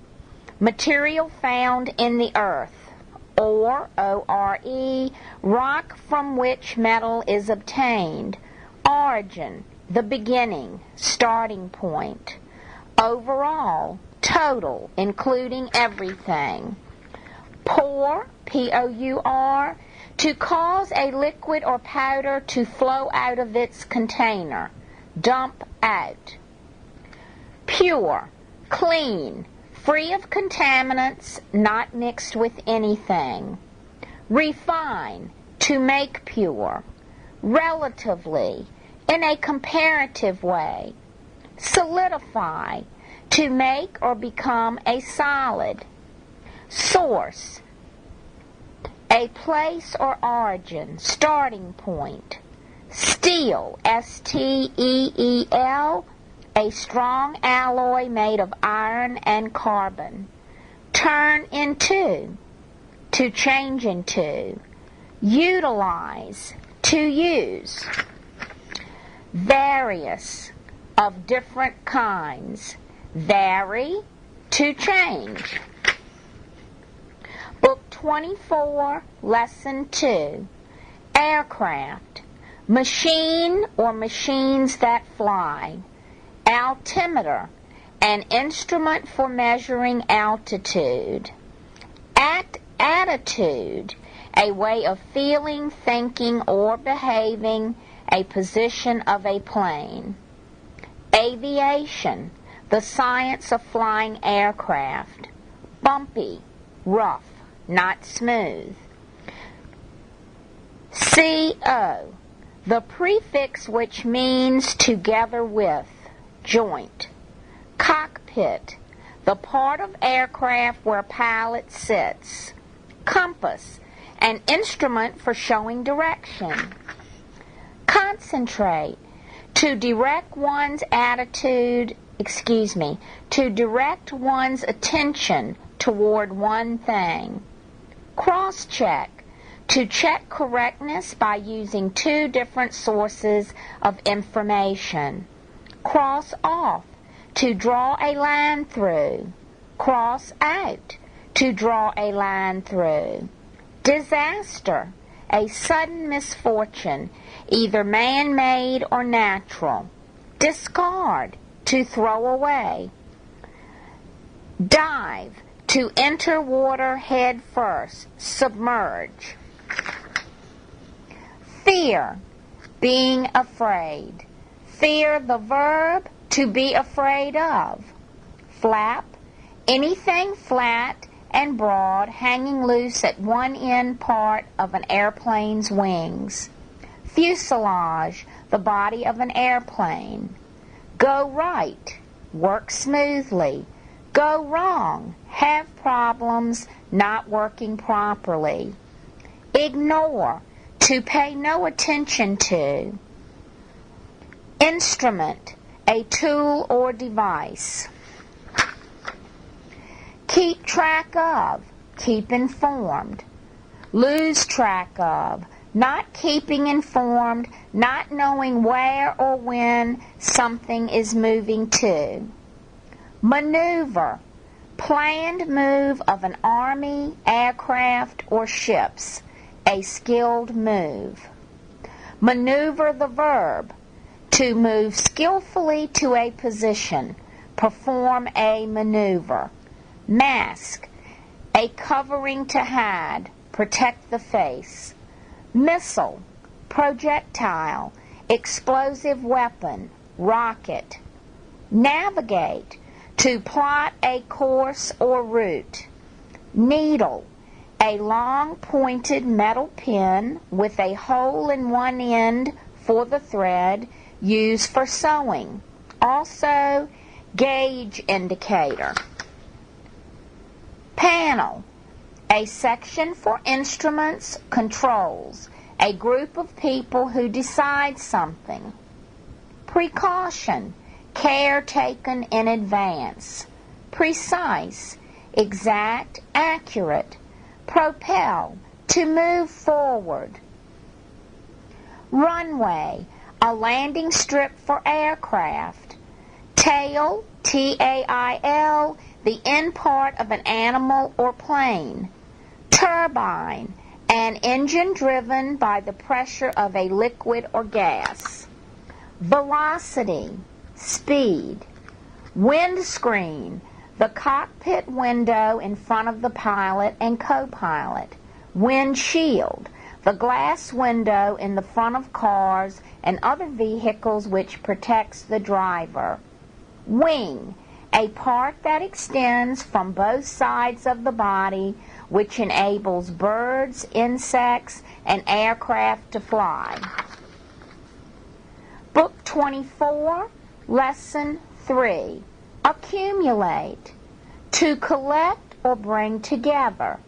material found in the earth. Ore, O-R-E, rock from which metal is obtained. Origin, the beginning, starting point. Overall, total, including everything. Pour, P-O-U-R, to cause a liquid or powder to flow out of its container. Dump out. Pure, clean, free of contaminants, not mixed with anything. Refine, to make pure. Relatively, in a comparative way. Solidify, to make or become a solid. Source, a place or origin, starting point. Steel, S-T-E-E-L, a strong alloy made of iron and carbon. Turn into, to change into. Utilize, to use. Various, of different kinds. Vary, to change. Book 24, Lesson 2. Aircraft. Machine or machines that fly. Altimeter, an instrument for measuring altitude. Attitude, a way of feeling, thinking, or behaving, a position of a plane. Aviation, the science of flying aircraft. Bumpy, rough, not smooth. CO, the prefix which means together with, joint. Cockpit, the part of aircraft where pilot sits. Compass, an instrument for showing direction. Concentrate, to direct one's attention toward one thing. Cross-check, to check correctness by using two different sources of information. Cross off, to draw a line through. Cross out, to draw a line through. Disaster, a sudden misfortune, either man-made or natural. Discard, to throw away. Dive, to enter water head first, submerge. Fear, being afraid. Fear, the verb, to be afraid of. Flap, anything flat and broad hanging loose at one end part of an airplane's wings. Fuselage, the body of an airplane. Go right, work smoothly. Go wrong, have problems, not working properly. Ignore, to pay no attention to. Instrument, a tool or device. Keep track of, keep informed. Lose track of, not keeping informed, not knowing where or when something is moving to. Maneuver, planned move of an army, aircraft, or ships, a skilled move. Maneuver, the verb, to move skillfully to a position, perform a maneuver. Mask, a covering to hide, protect the face. Missile, projectile, explosive weapon, rocket. Navigate, to plot a course or route. Needle, a long pointed metal pin with a hole in one end for the thread used for sewing. Also, gauge indicator. Panel, a section for instruments, controls, a group of people who decide something. Precaution, care taken in advance. Precise, exact, accurate. Propel, to move forward. Runway, a landing strip for aircraft. Tail, T-A-I-L, the end part of an animal or plane. Turbine, an engine driven by the pressure of a liquid or gas. Velocity, speed. Windscreen, the cockpit window in front of the pilot and co-pilot. Windshield, the glass window in the front of cars and other vehicles which protects the driver. Wing, a part that extends from both sides of the body which enables birds, insects, and aircraft to fly. Book 24, Lesson 3. Accumulate, to collect or bring together.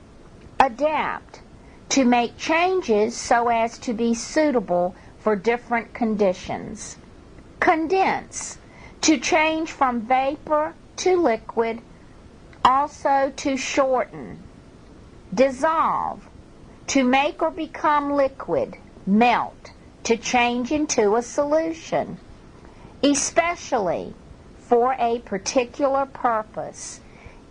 Adapt, to make changes so as to be suitable for different conditions. Condense, to change from vapor to liquid, also to shorten. Dissolve, to make or become liquid, melt, to change into a solution, especially for a particular purpose,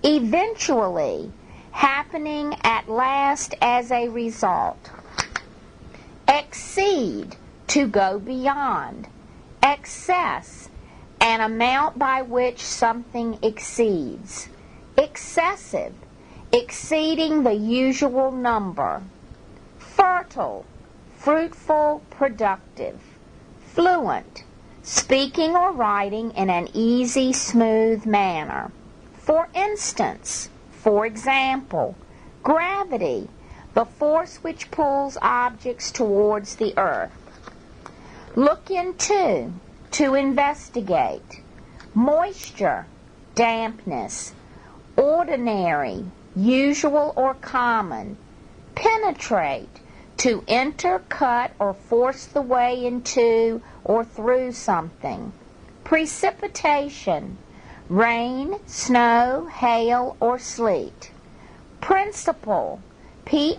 eventually happening at last as a result. Exceed, to go beyond. Excess, an amount by which something exceeds. Excessive, exceeding the usual number. Fertile, fruitful, productive. Fluent, speaking or writing in an easy, smooth manner. For instance, for example, gravity, the force which pulls objects towards the earth. Look into, to investigate. Moisture, dampness. Ordinary, usual or common. Penetrate, to enter, cut, or force the way into or through something. Precipitation, rain, snow, hail, or sleet. Principal, Principal.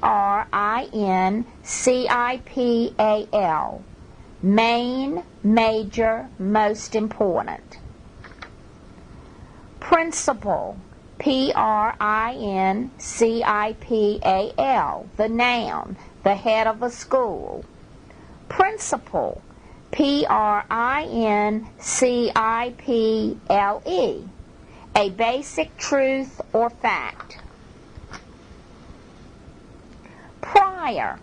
Main, major, most important. Principal, Principal, the noun, the head of a school. Principle, Principle, a basic truth or fact. Prior,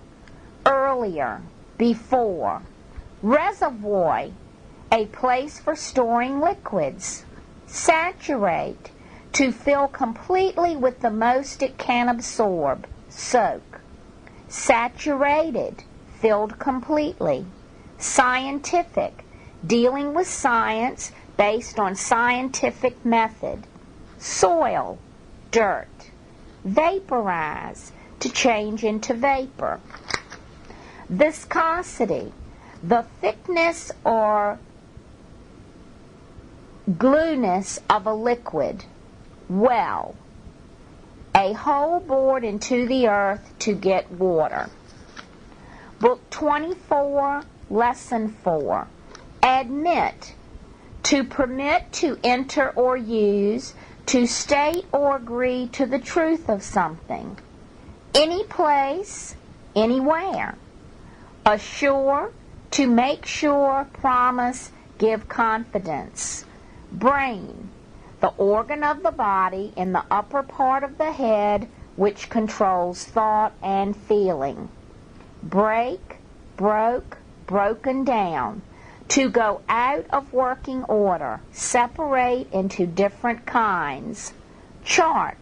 earlier, before. Reservoir, a place for storing liquids. Saturate, to fill completely with the most it can absorb. Soak. Saturated, filled completely. Scientific, dealing with science based on scientific method. Soil, dirt. Vaporize, to change into vapor. Viscosity, the thickness or glueness of a liquid. Well, a hole bored into the earth to get water. Book 24, Lesson 4. Admit, to permit, to enter or use, to state or agree to the truth of something. Any place, anywhere. Assure, to make sure, promise, give confidence. Brain, the organ of the body in the upper part of the head which controls thought and feeling. Break, broke, broken down. To go out of working order, separate into different kinds. Chart,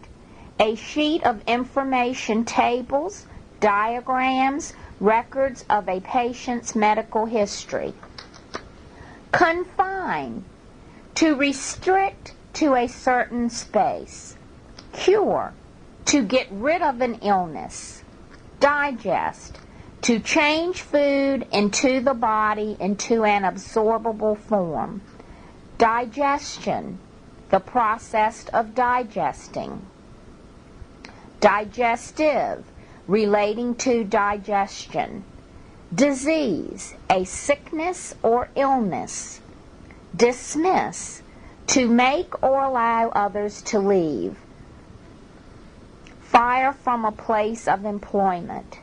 a sheet of information, tables, diagrams, records of a patient's medical history. Confine, to restrict to a certain space. Cure, to get rid of an illness. Digest, to change food into the body into an absorbable form. Digestion, the process of digesting. Digestive, relating to digestion. Disease, a sickness or illness. Dismiss, to make or allow others to leave. Fire from a place of employment.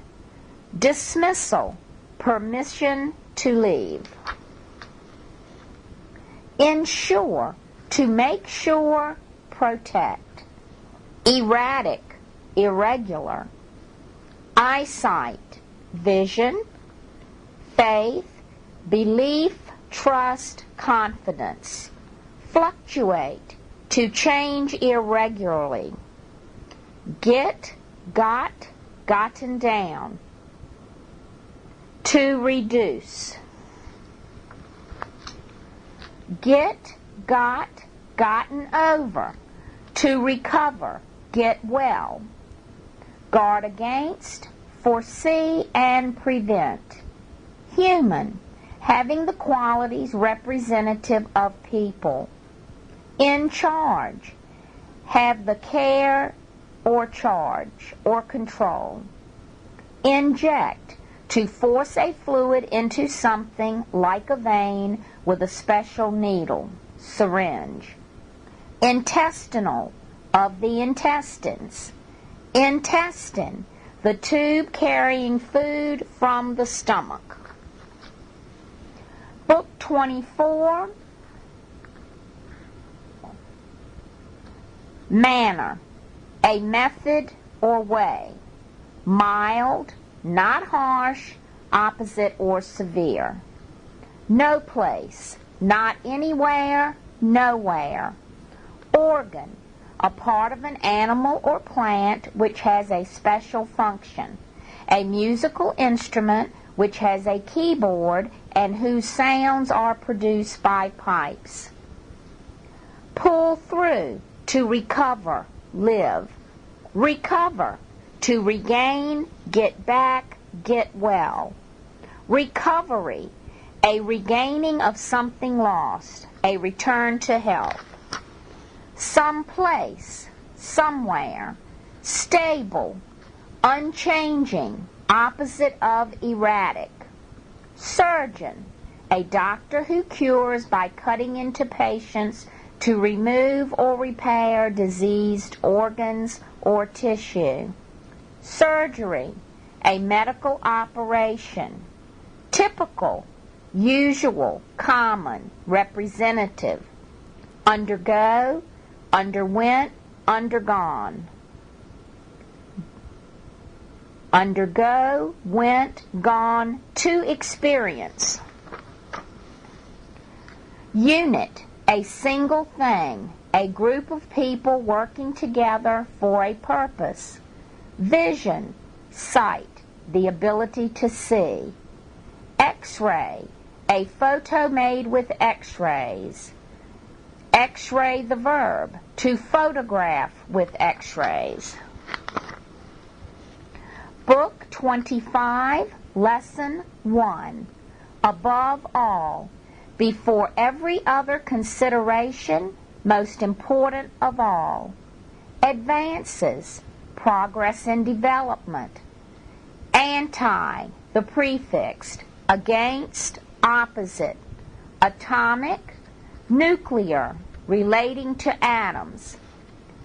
Dismissal, permission to leave. Ensure, to make sure, protect. Erratic, irregular. Eyesight, vision. Faith, belief, trust, confidence. Fluctuate, to change irregularly. Get, got, gotten down. To reduce. Get, got, gotten over. To recover, get well. Guard against, foresee, and prevent. Human, having the qualities representative of people. In charge, have the care or charge or control. Inject, to force a fluid into something like a vein with a special needle, syringe. Intestinal, of the intestines. Intestine, the tube carrying food from the stomach. Book 24, manner, a method or way. Mild, not harsh, opposite or severe. No place, not anywhere, nowhere. Organ, a part of an animal or plant which has a special function. A musical instrument which has a keyboard and whose sounds are produced by pipes. Pull through, to recover, live. Recover, to regain, get back, get well. Recovery, a regaining of something lost, a return to health. Someplace, somewhere. Stable, unchanging, opposite of erratic. Surgeon, a doctor who cures by cutting into patients to remove or repair diseased organs or tissue. Surgery, a medical operation. Typical, usual, common, representative. Undergo, underwent, undergone. Undergo, went, gone, to experience. Unit, a single thing, a group of people working together for a purpose. Vision, sight, the ability to see. X-ray, a photo made with X-rays. X-ray, the verb, to photograph with X-rays. Book 25, Lesson 1. Above all, before every other consideration, most important of all. Advances, progress and development. Anti, the prefix, against, opposite. Atomic, nuclear, relating to atoms.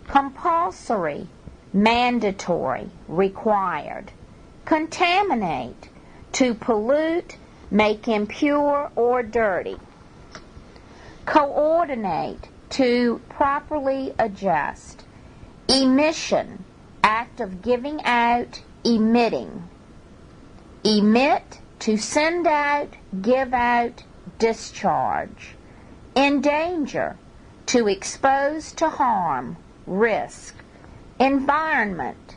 Compulsory, mandatory, required. Contaminate, to pollute, make impure or dirty. Coordinate, to properly adjust. Emission, act of giving out, emitting. Emit, to send out, give out, discharge. Endanger, to expose to harm, risk. Environment,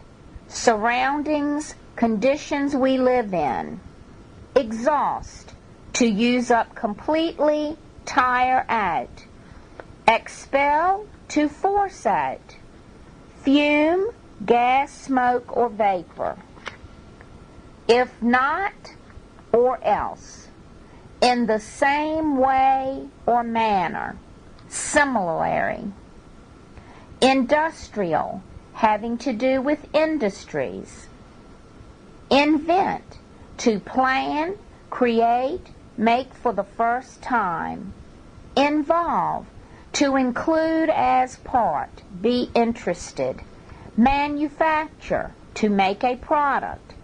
surroundings, conditions we live in. Exhaust, to use up completely, tire out. Expel, to force out. Fume, gas, smoke, or vapor. If not, or else. In the same way or manner. Similarly. Industrial, having to do with industries. Invent, to plan, create, make for the first time. Involve, to include as part, be interested. Manufacture, to make a product.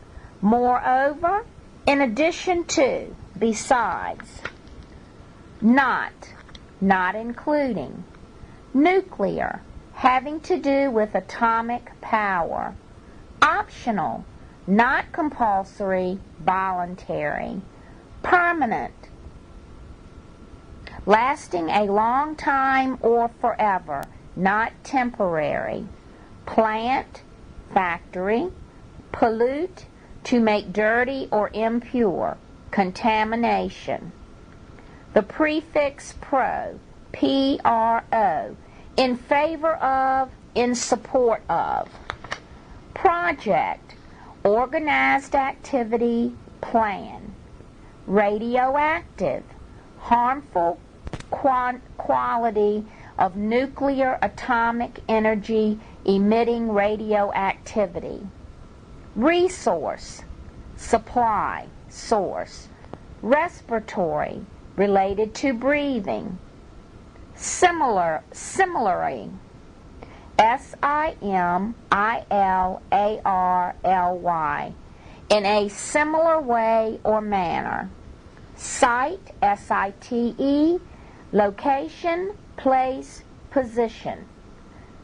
Moreover, in addition to, besides. Not including. Nuclear, having to do with atomic power. Optional, not compulsory, voluntary. Permanent, lasting a long time or forever, not temporary. Plant, factory. Pollute, to make dirty or impure, contamination. The prefix pro, P-R-O, in favor of, in support of. Project, organized activity, plan. Radioactive, harmful quality of nuclear atomic energy emitting radioactivity. Resource, supply, source. Respiratory, related to breathing. Similarly, SIMILARLY, in a similar way or manner. Site, SITE, location, place, position.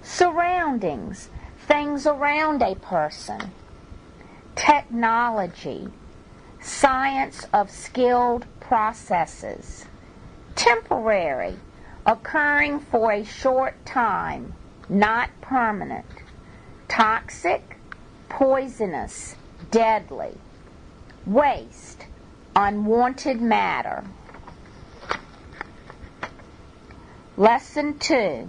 Surroundings, things around a person. Technology, science of skilled processes. Temporary, occurring for a short time, not permanent. Toxic, poisonous, deadly. Waste, unwanted matter. Lesson 2.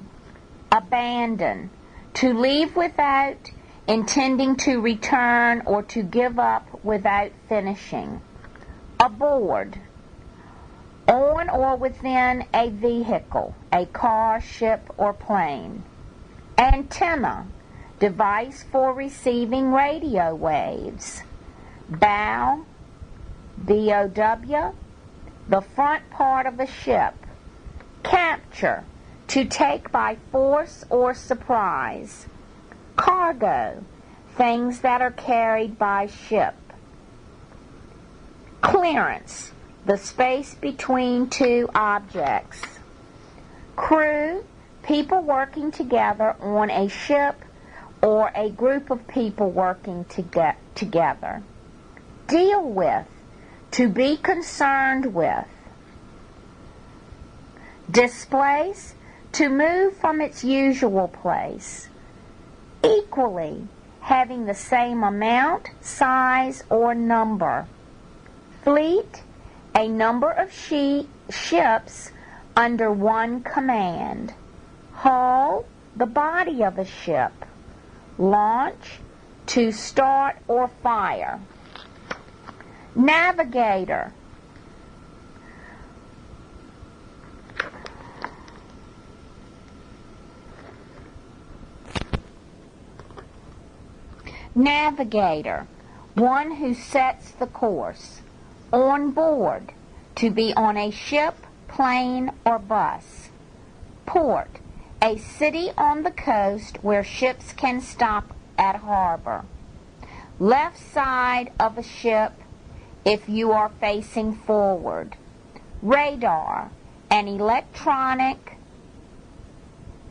Abandon, to leave without intending to return or to give up without finishing. Aboard, on or within a vehicle, a car, ship, or plane. Antenna, device for receiving radio waves. Bow, BOW, the front part of a ship. Capture, to take by force or surprise. Cargo, things that are carried by ship. Clearance, the space between two objects. Crew, people working together on a ship or a group of people working together. Deal with, to be concerned with. Displace, to move from its usual place. Equally, having the same amount, size, or number. Fleet, a number of ships under one command. Hull, the body of a ship. Launch, to start or fire. Navigator, one who sets the course. On board, to be on a ship, plane, or bus. Port, a city on the coast where ships can stop at harbor. Left side of a ship if you are facing forward. Radar, an electronic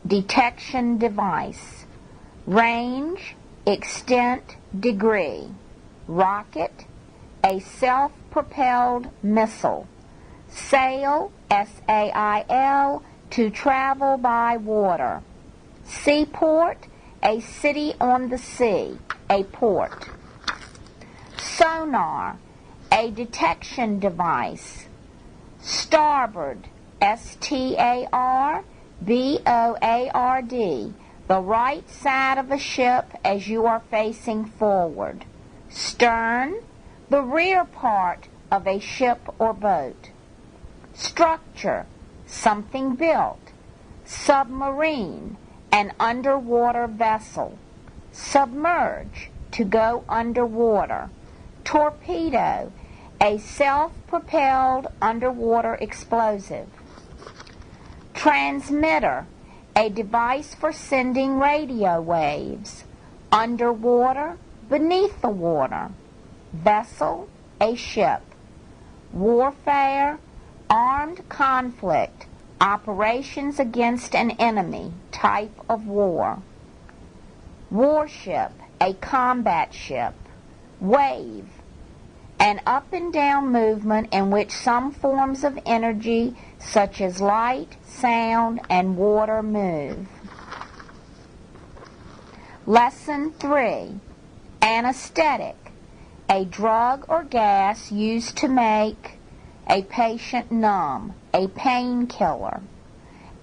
detection device. Range, extent, degree. Rocket, a self-propelled missile. Sail, SAIL, to travel by water. Seaport, a city on the sea, a port. Sonar, a detection device. Starboard, STARBOARD, the right side of a ship as you are facing forward. Stern, the rear part of a ship or boat. Structure, something built. Submarine, an underwater vessel. Submerge, to go underwater. Torpedo, a self-propelled underwater explosive. Transmitter, a device for sending radio waves. Underwater, beneath the water. Vessel, a ship. Warfare, armed conflict, operations against an enemy, type of war. Warship, a combat ship. Wave, an up and down movement in which some forms of energy such as light, sound, and water move. Lesson 3. Anesthetic, a drug or gas used to make a patient numb, a painkiller,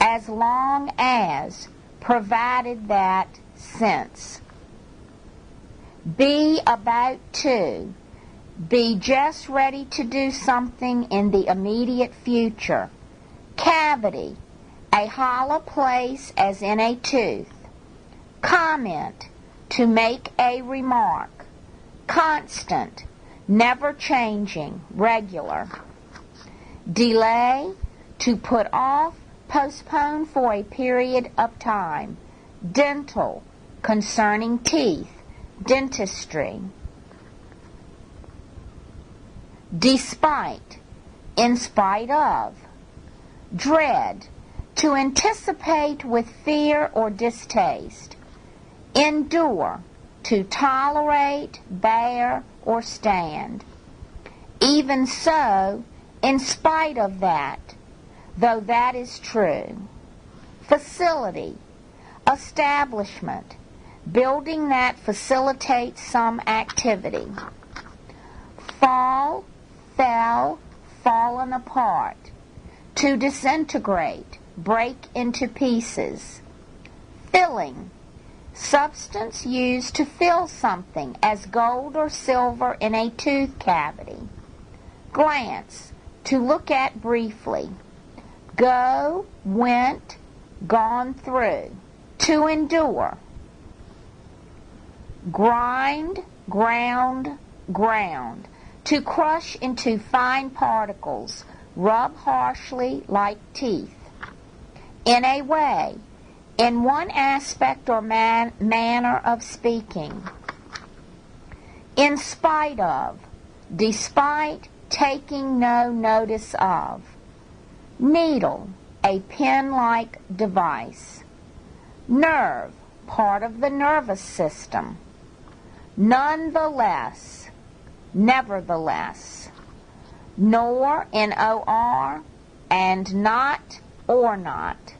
as long as, provided that, since. Be about to, be just ready to do something in the immediate future. Cavity, a hollow place as in a tooth. Comment, to make a remark. Constant, never changing, regular. Delay, to put off, postpone for a period of time. Dental, concerning teeth, dentistry. Despite, in spite of. Dread, to anticipate with fear or distaste. Endure, to tolerate, bear, or stand. Even so, in spite of that, though that is true. Facility, establishment, building that facilitates some activity. Fall, fell, fallen apart. To disintegrate, break into pieces. Filling, substance used to fill something, as gold or silver in a tooth cavity. Glance, to look at briefly. Go, went, gone through. To endure. Grind, ground, ground. To crush into fine particles. Rub harshly like teeth. In a way, in one aspect or manner of speaking. In spite of, despite, taking no notice of. Needle, a pen-like device. Nerve, part of the nervous system. Nonetheless, nevertheless. Nor, N-O-R, and not, or not.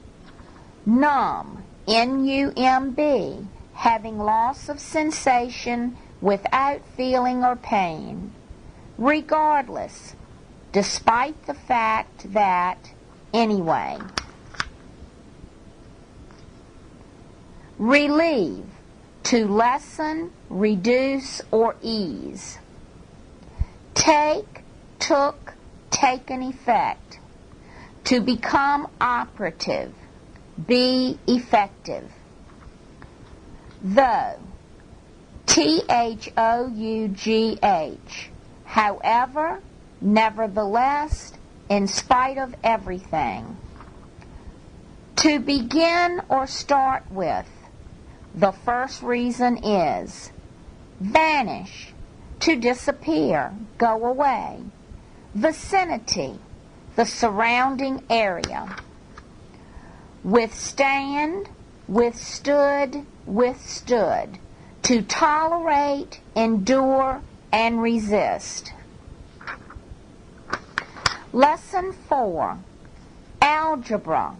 Numb, N-U-M-B, having loss of sensation without feeling or pain. Regardless, despite the fact that, anyway. Relieve, to lessen, reduce, or ease. Take, took, taken effect. To become operative, be effective. Though, T-H-O-U-G-H, however, nevertheless, in spite of everything. To begin or start with, the first reason is. Vanish, to disappear, go away. Vicinity, the surrounding area. Withstand, withstood, withstood. To tolerate, endure, and resist. Lesson 4. Algebra,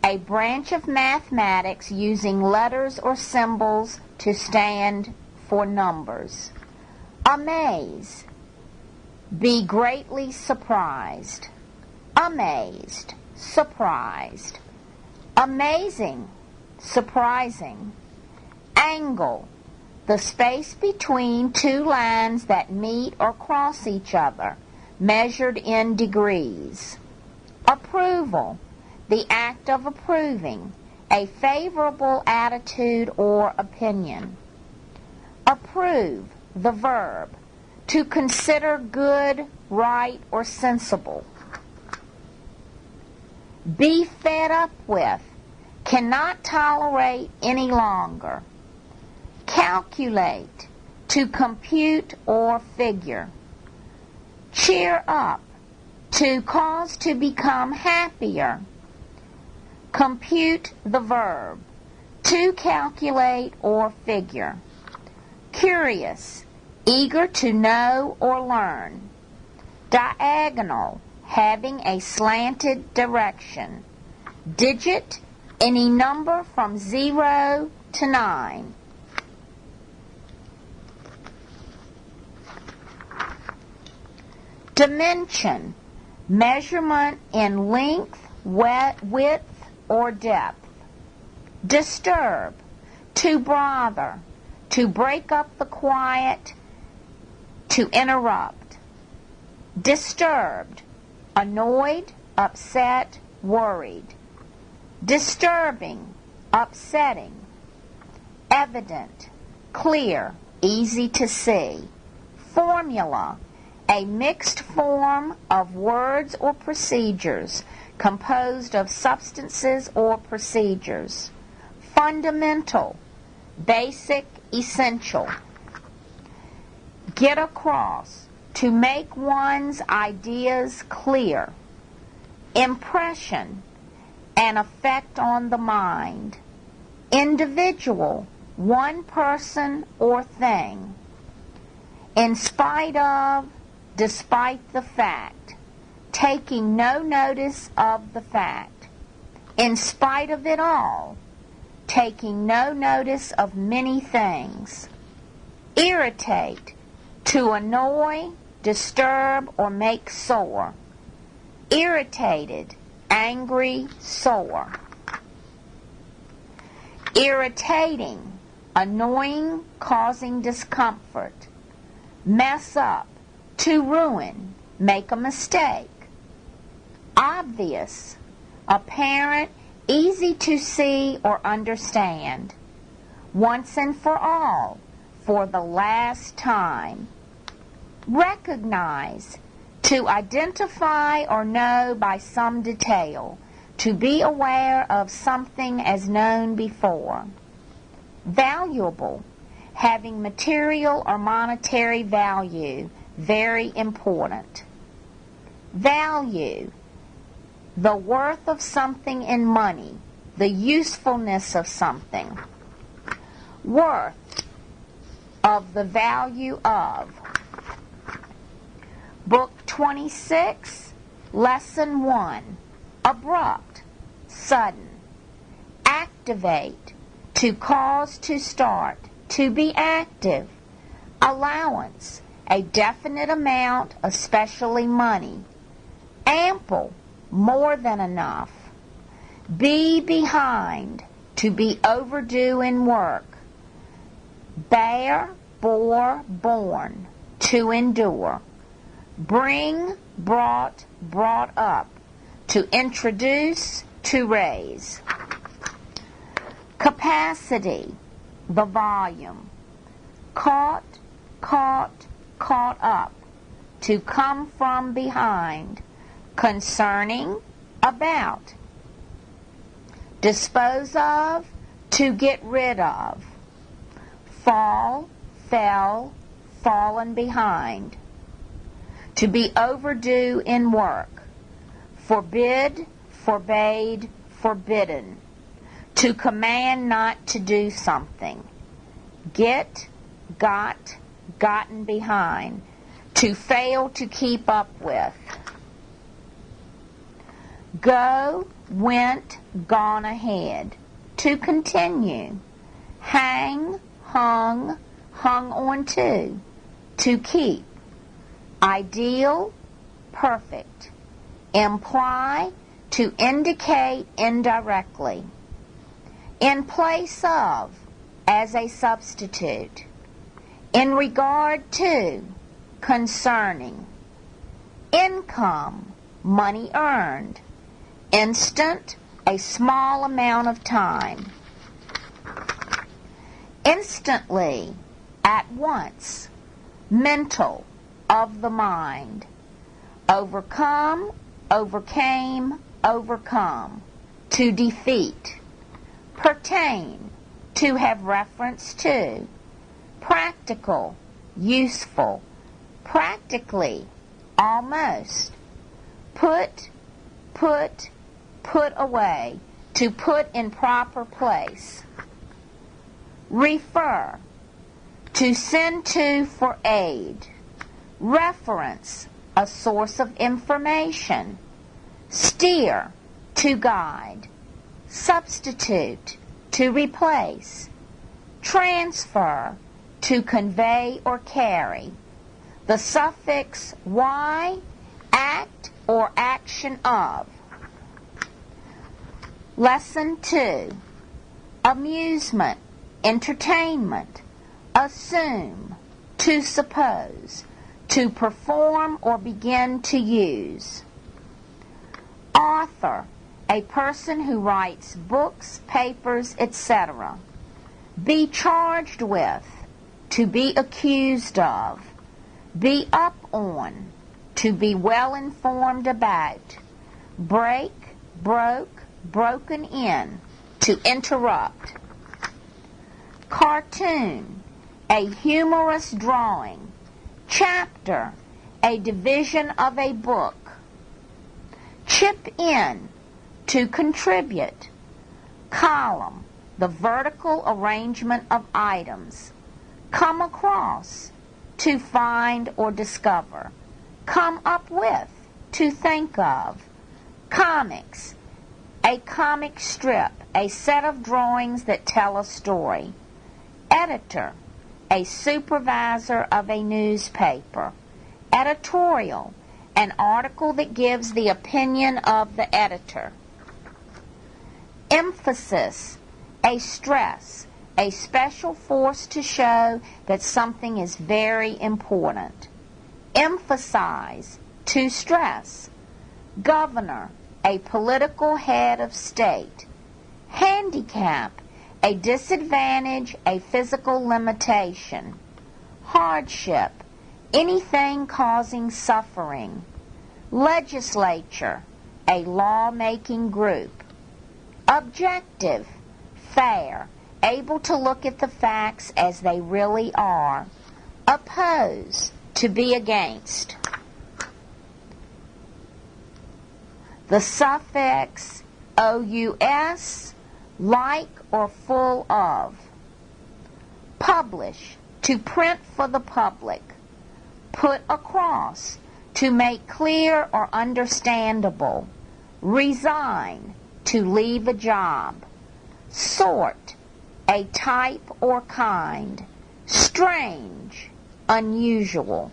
a branch of mathematics using letters or symbols to stand for numbers. Amaze, be greatly surprised. Amazed, surprised. Amazing, surprising. Angle, the space between two lines that meet or cross each other, measured in degrees. Approval, the act of approving, a favorable attitude or opinion. Approve, the verb, to consider good, right, or sensible. Be fed up with, cannot tolerate any longer. Calculate, to compute or figure. Cheer up, to cause to become happier. Compute, the verb, to calculate or figure. Curious, eager to know or learn. Diagonal, having a slanted direction. Digit, any number from 0 to 9. Dimension, measurement in length, width, or depth. Disturb, to bother, to break up the quiet, to interrupt. Disturbed, annoyed, upset, worried. Disturbing, upsetting. Evident, clear, easy to see. Formula, a mixed form of words or procedures composed of substances or procedures. Fundamental, basic, essential. Get across, to make one's ideas clear. Impression, an effect on the mind. Individual, one person or thing. In spite of, despite the fact. Taking no notice of the fact. In spite of it all. Taking no notice of many things. Irritate, to annoy, disturb, or make sore. Irritated, angry, sore. Irritating, annoying, causing discomfort. Mess up, to ruin, make a mistake. Obvious, apparent, easy to see or understand. Once and for all, for the last time. Recognize, to identify or know by some detail, to be aware of something as known before. Valuable, having material or monetary value, very important. Value, the worth of something in money, the usefulness of something. Worth, of the value of. Book 26, Lesson 1. Abrupt, sudden. Activate, to cause to start, to be active. Allowance, a definite amount, especially money. Ample, more than enough. Be behind, to be overdue in work. Bear, bore, borne, to endure. Bring, brought, brought up, to introduce, to raise. Capacity, the volume. Caught, caught, caught up, to come from behind. Concerning, about. Dispose of, to get rid of. Fall, fell, fallen behind. To be overdue in work. Forbid, forbade, forbidden. To command not to do something. Get, got, gotten behind. To fail to keep up with. Go, went, gone ahead. To continue. Hang, hung, hung on to keep. Ideal, perfect. Imply, to indicate indirectly. In place of, as a substitute. In regard to, concerning. Income, money earned. Instant, a small amount of time. Instantly, at once. Mental, of the mind. Overcome, overcame, overcome. To defeat. Pertain, to have reference to. Practical, useful. Practically, almost. Put, put away. To put in proper place. Refer, to send to for aid. Reference, a source of information. Steer, to guide. Substitute, to replace. Transfer, to convey or carry. The suffix y, act or action of. Lesson 2. Amusement, entertainment. Assume, to suppose. To perform or begin to use. Author, a person who writes books, papers, etc. Be charged with, to be accused of. Be up on, to be well informed about. Break, broke, broken in, to interrupt. Cartoon, a humorous drawing. Chapter, a division of a book. Chip in, to contribute. Column, the vertical arrangement of items. Come across, to find or discover. Come up with, to think of. Comics, a comic strip, a set of drawings that tell a story. Editor, a supervisor of a newspaper. Editorial, an article that gives the opinion of the editor. Emphasis, a stress, a special force to show that something is very important. Emphasize, to stress. Governor, a political head of state. Handicap, a disadvantage, a physical limitation. Hardship, anything causing suffering. Legislature, a law-making group. Objective, fair, able to look at the facts as they really are. Oppose, to be against. The suffix ous, like or full of. Publish, to print for the public. Put across, to make clear or understandable. Resign, to leave a job. Sort, a type or kind. Strange, unusual.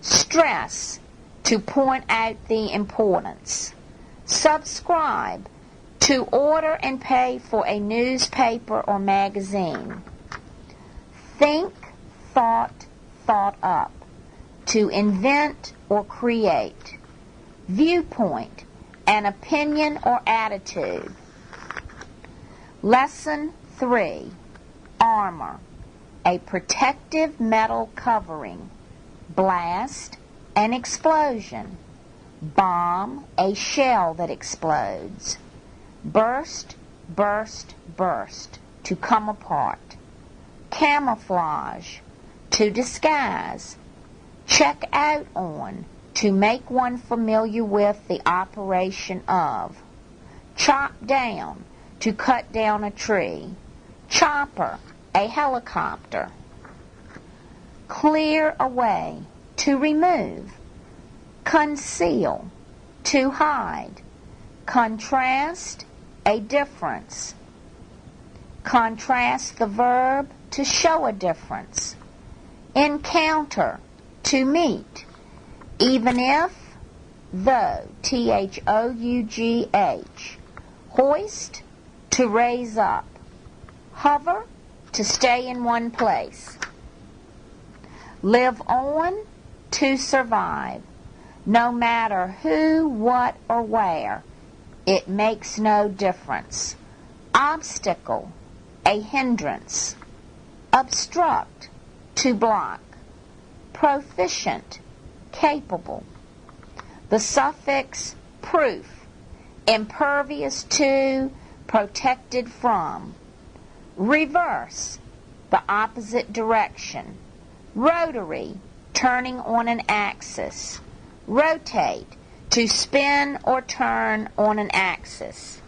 Stress, to point out the importance. Subscribe, to order and pay for a newspaper or magazine. Think, thought, thought up. To invent or create. Viewpoint, an opinion or attitude. Lesson 3. Armor, a protective metal covering. Blast, an explosion. Bomb, a shell that explodes. Burst, burst, burst, to come apart. Camouflage, to disguise. Check out on, to make one familiar with the operation of. Chop down, to cut down a tree. Chopper, a helicopter. Clear away, to remove. Conceal, to hide. Contrast, a difference. Contrast the verb, to show a difference. Encounter, to meet. Even if, though, though. Hoist, to raise up. Hover, to stay in one place. Live on, to survive. No matter who, what, or where, it makes no difference. Obstacle, a hindrance. Obstruct, to block. Proficient, capable. The suffix proof, impervious to, protected from. Reverse, the opposite direction. Rotary, turning on an axis. Rotate, to spin or turn on an axis.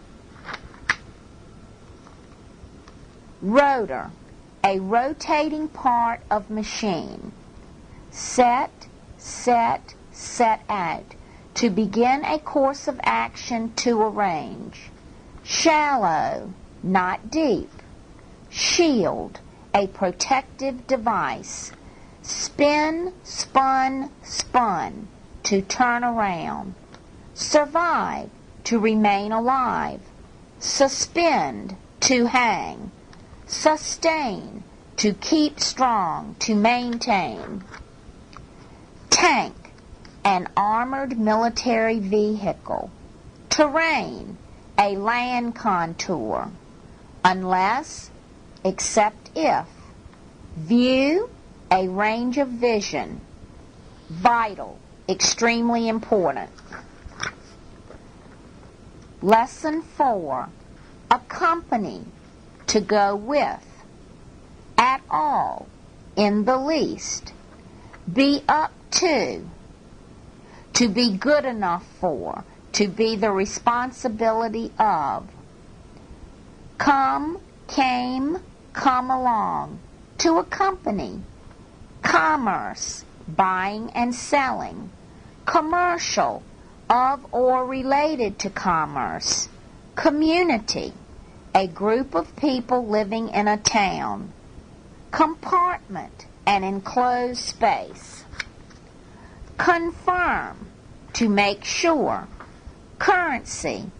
Rotor, a rotating part of machine. Set, set, set out, to begin a course of action, to arrange. Shallow, not deep. Shield, a protective device. Spin, spun, spun, to turn around. Survive, to remain alive. Suspend, to hang. Sustain, to keep strong, to maintain. Tank, an armored military vehicle. Terrain, a land contour. Unless, except if. View, a range of vision. vital, extremely important. Lesson 4, accompany, to go with, at all, in the least, be up to be good enough for, to be the responsibility of. Come, came, come along, to accompany. Commerce, buying and selling. Commercial, of or related to commerce. Community, a group of people living in a town. Compartment, an enclosed space. Confirm, to make sure. Currency,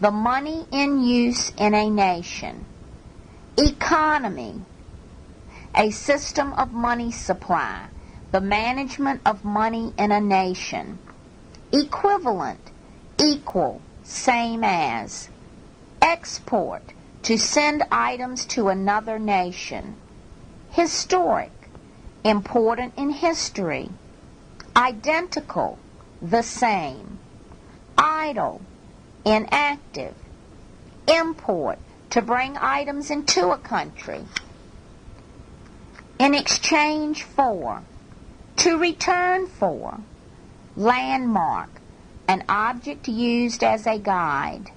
the money in use in a nation. Economy, a system of money supply, the management of money in a nation. Equivalent, equal, same as. Export, to send items to another nation. Historic, important in history. Identical, the same. Idle, inactive. Import, to bring items into a country. In exchange for, to return for. Landmark, an object used as a guide.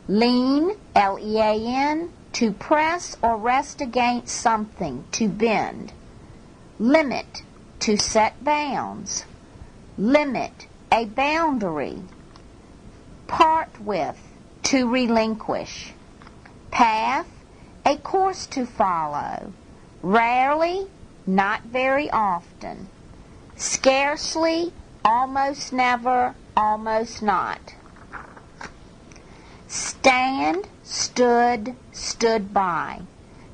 Lean, L-E-A-N, to press or rest against something, to bend. Limit, to set bounds. Limit, a boundary. Part with, to relinquish. Path, a course to follow. Rarely, not very often. Scarcely, almost never, almost not. Stand, stood, stood by.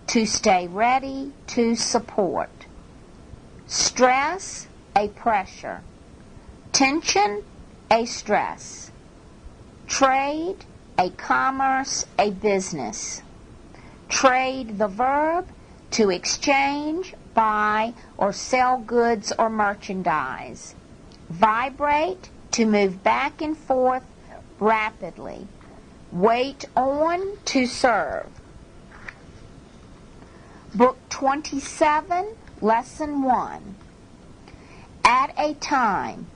To stay ready, to support. Stress, a pressure. Tension, a stress. Trade, a commerce, a business. Trade, the verb, to exchange, buy, or sell goods or merchandise. Vibrate, to move back and forth rapidly. Wait on, to serve. Book 27, Lesson 1. At a time,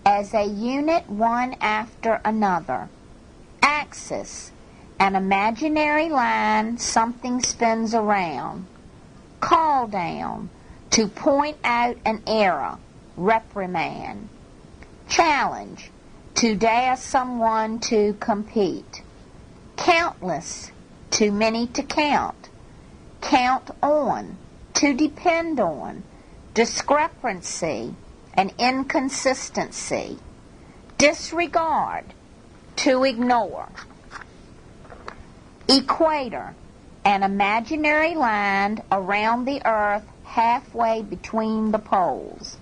as a unit one after another. Axis, an imaginary line something spins around. Call down, to point out an error, reprimand. Challenge, to dare someone to compete. Countless, too many to count. Count on, to depend on. Discrepancy, an inconsistency. Disregard, to ignore. Equator, an imaginary line around the earth halfway between the poles.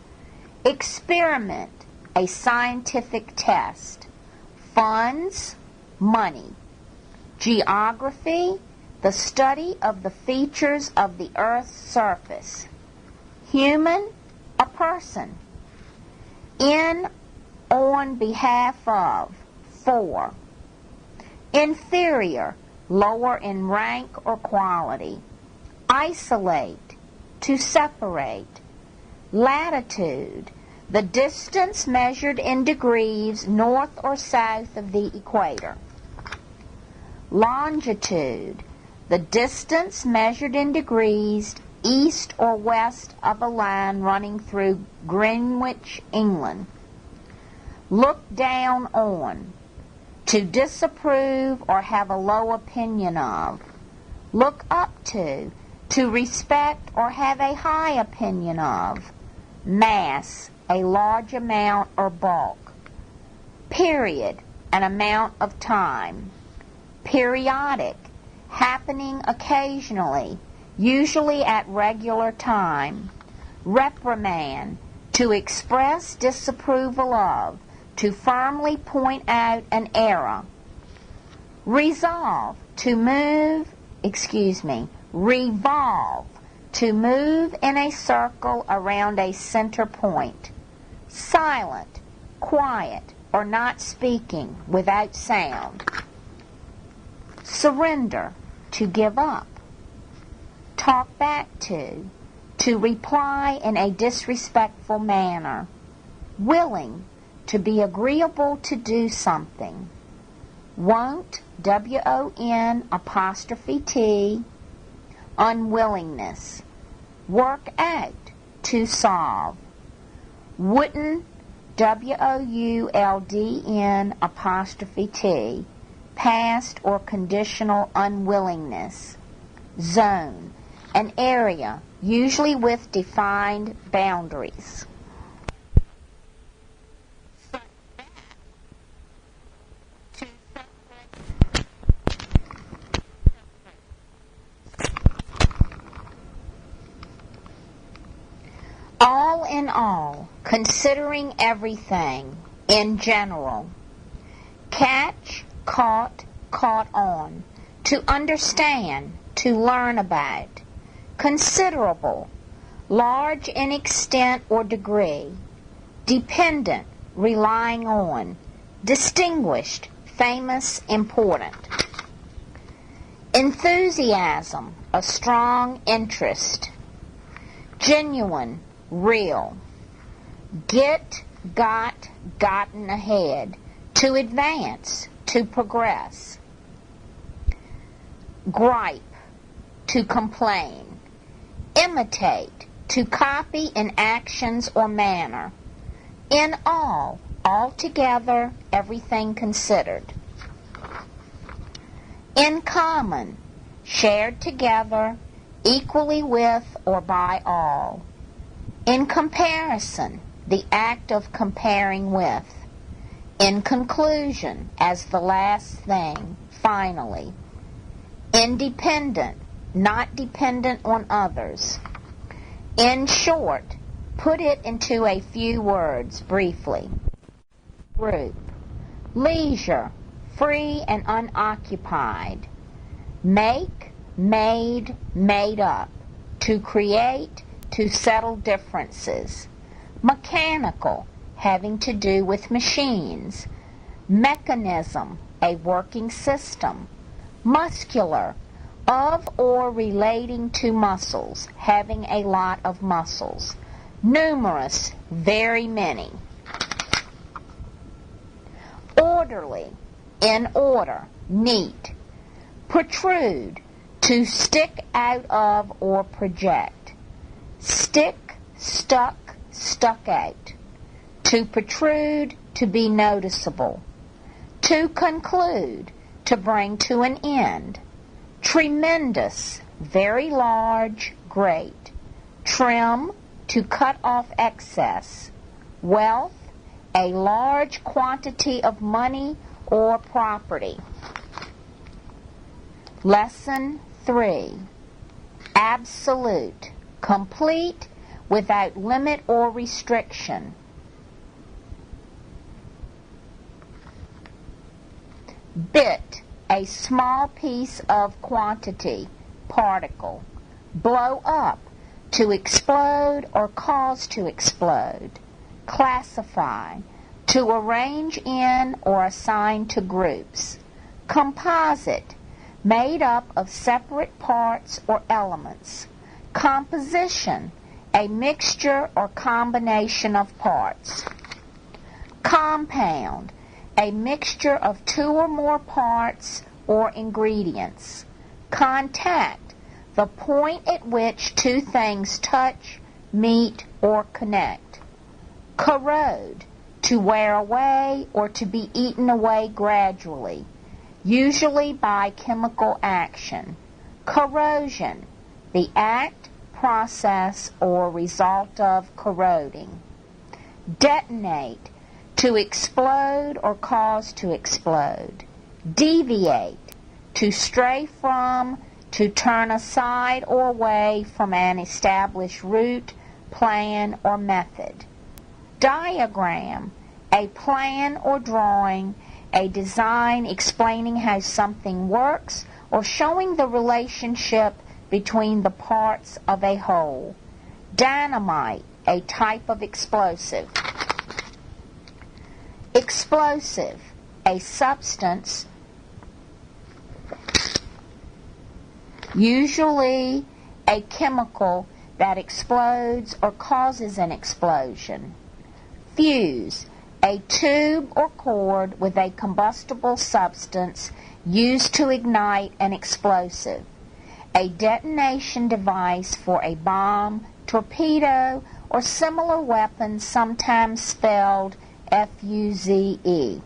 Experiment, a scientific test. Funds, money. Geography, the study of the features of the earth's surface. Human, a person. In, on behalf of, for. Inferior, lower in rank or quality. Isolate, to separate. Latitude, the distance measured in degrees north or south of the equator. Longitude, the distance measured in degrees east or west of a line running through Greenwich, England. Look down on, to disapprove or have a low opinion of. Look up to respect or have a high opinion of. Mass, a large amount or bulk. Period, an amount of time. Periodic, happening occasionally, usually at regular time. Reprimand, to express disapproval of, to firmly point out an error. Revolve, to move in a circle around a center point. silent, quiet, or not speaking without sound. Surrender, to give up. Talk back to reply in a disrespectful manner. Willing, to be agreeable to do something. Won't, W-O-N apostrophe T, unwillingness. Work out, to solve. Wouldn't, W-O-U-L-D-N apostrophe T, past or conditional unwillingness. Zone, an area, usually with defined boundaries. All in all, considering everything, in general. Catch, caught, caught on. To understand, to learn about. Considerable, large in extent or degree. Dependent, relying on. Distinguished, famous, important. Enthusiasm, a strong interest. Genuine, real. Get, got, gotten ahead. To advance, to progress. Gripe, to complain. Imitate, to copy in actions or manner. In all, altogether, everything considered. In common, shared together, equally with or by all. In comparison, the act of comparing with. In conclusion, as the last thing, finally. Independent, not dependent on others. In short, put it into a few words, briefly. Group. Leisure, free and unoccupied. Make, made, made up. To create, to settle differences. Mechanical, having to do with machines. Mechanism, a working system. Muscular, of or relating to muscles, having a lot of muscles. Numerous, very many. Orderly, in order, neat. Protrude, to stick out of or project. Stick, stuck, stuck out. To protrude, to be noticeable. To conclude, to bring to an end. Tremendous, very large, great. Trim, to cut off excess. Wealth, a large quantity of money or property. Lesson 3. Absolute, complete, without limit or restriction. Bit, a small piece of quantity, particle. Blow up, to explode or cause to explode. Classify, to arrange in or assign to groups. Composite, made up of separate parts or elements. Composition, a mixture or combination of parts. Compound, a mixture of two or more parts or ingredients. Contact, the point at which two things touch, meet, or connect. Corrode, to wear away or to be eaten away gradually, usually by chemical action. Corrosion, the act, process, or result of corroding. Detonate, to explode or cause to explode. Deviate, to stray from, to turn aside or away from an established route, plan, or method. Diagram, a plan or drawing, a design explaining how something works or showing the relationship between the parts of a whole. Dynamite, a type of explosive. Explosive, a substance, usually a chemical that explodes or causes an explosion. Fuse, a tube or cord with a combustible substance used to ignite an explosive. A detonation device for a bomb, torpedo, or similar weapon, sometimes spelled F-U-Z-E.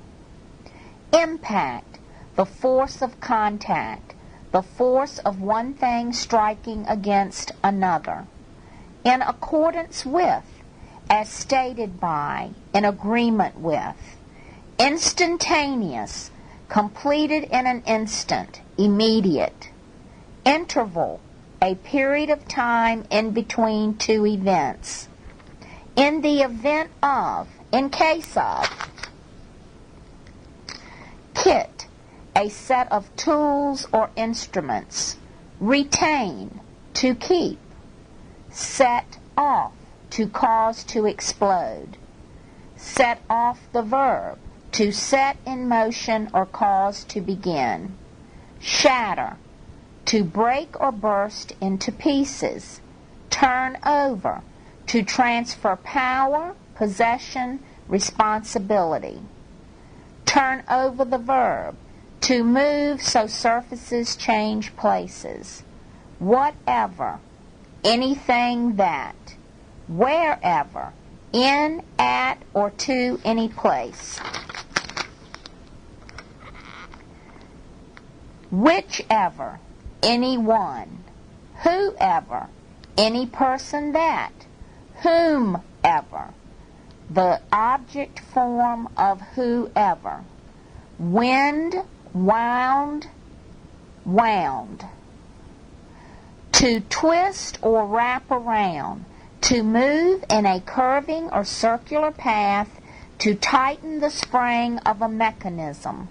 Impact, the force of contact, the force of one thing striking against another. In accordance with, as stated by, in agreement with. Instantaneous, completed in an instant, immediate. Interval, a period of time in between two events. In the event of, in case of. Kit, a set of tools or instruments. Retain, to keep. Set off, to cause to explode. Set off the verb, to set in motion or cause to begin. Shatter, to break or burst into pieces. Turn over, to transfer power, possession, responsibility. Turn over the verb, to move so surfaces change places. Whatever, anything that. Wherever, in, at, or to any place. Whichever, anyone. Whoever, any person that. Whomever, the object form of whoever. Wind, wound, wound. To twist or wrap around. To move in a curving or circular path, to tighten the spring of a mechanism.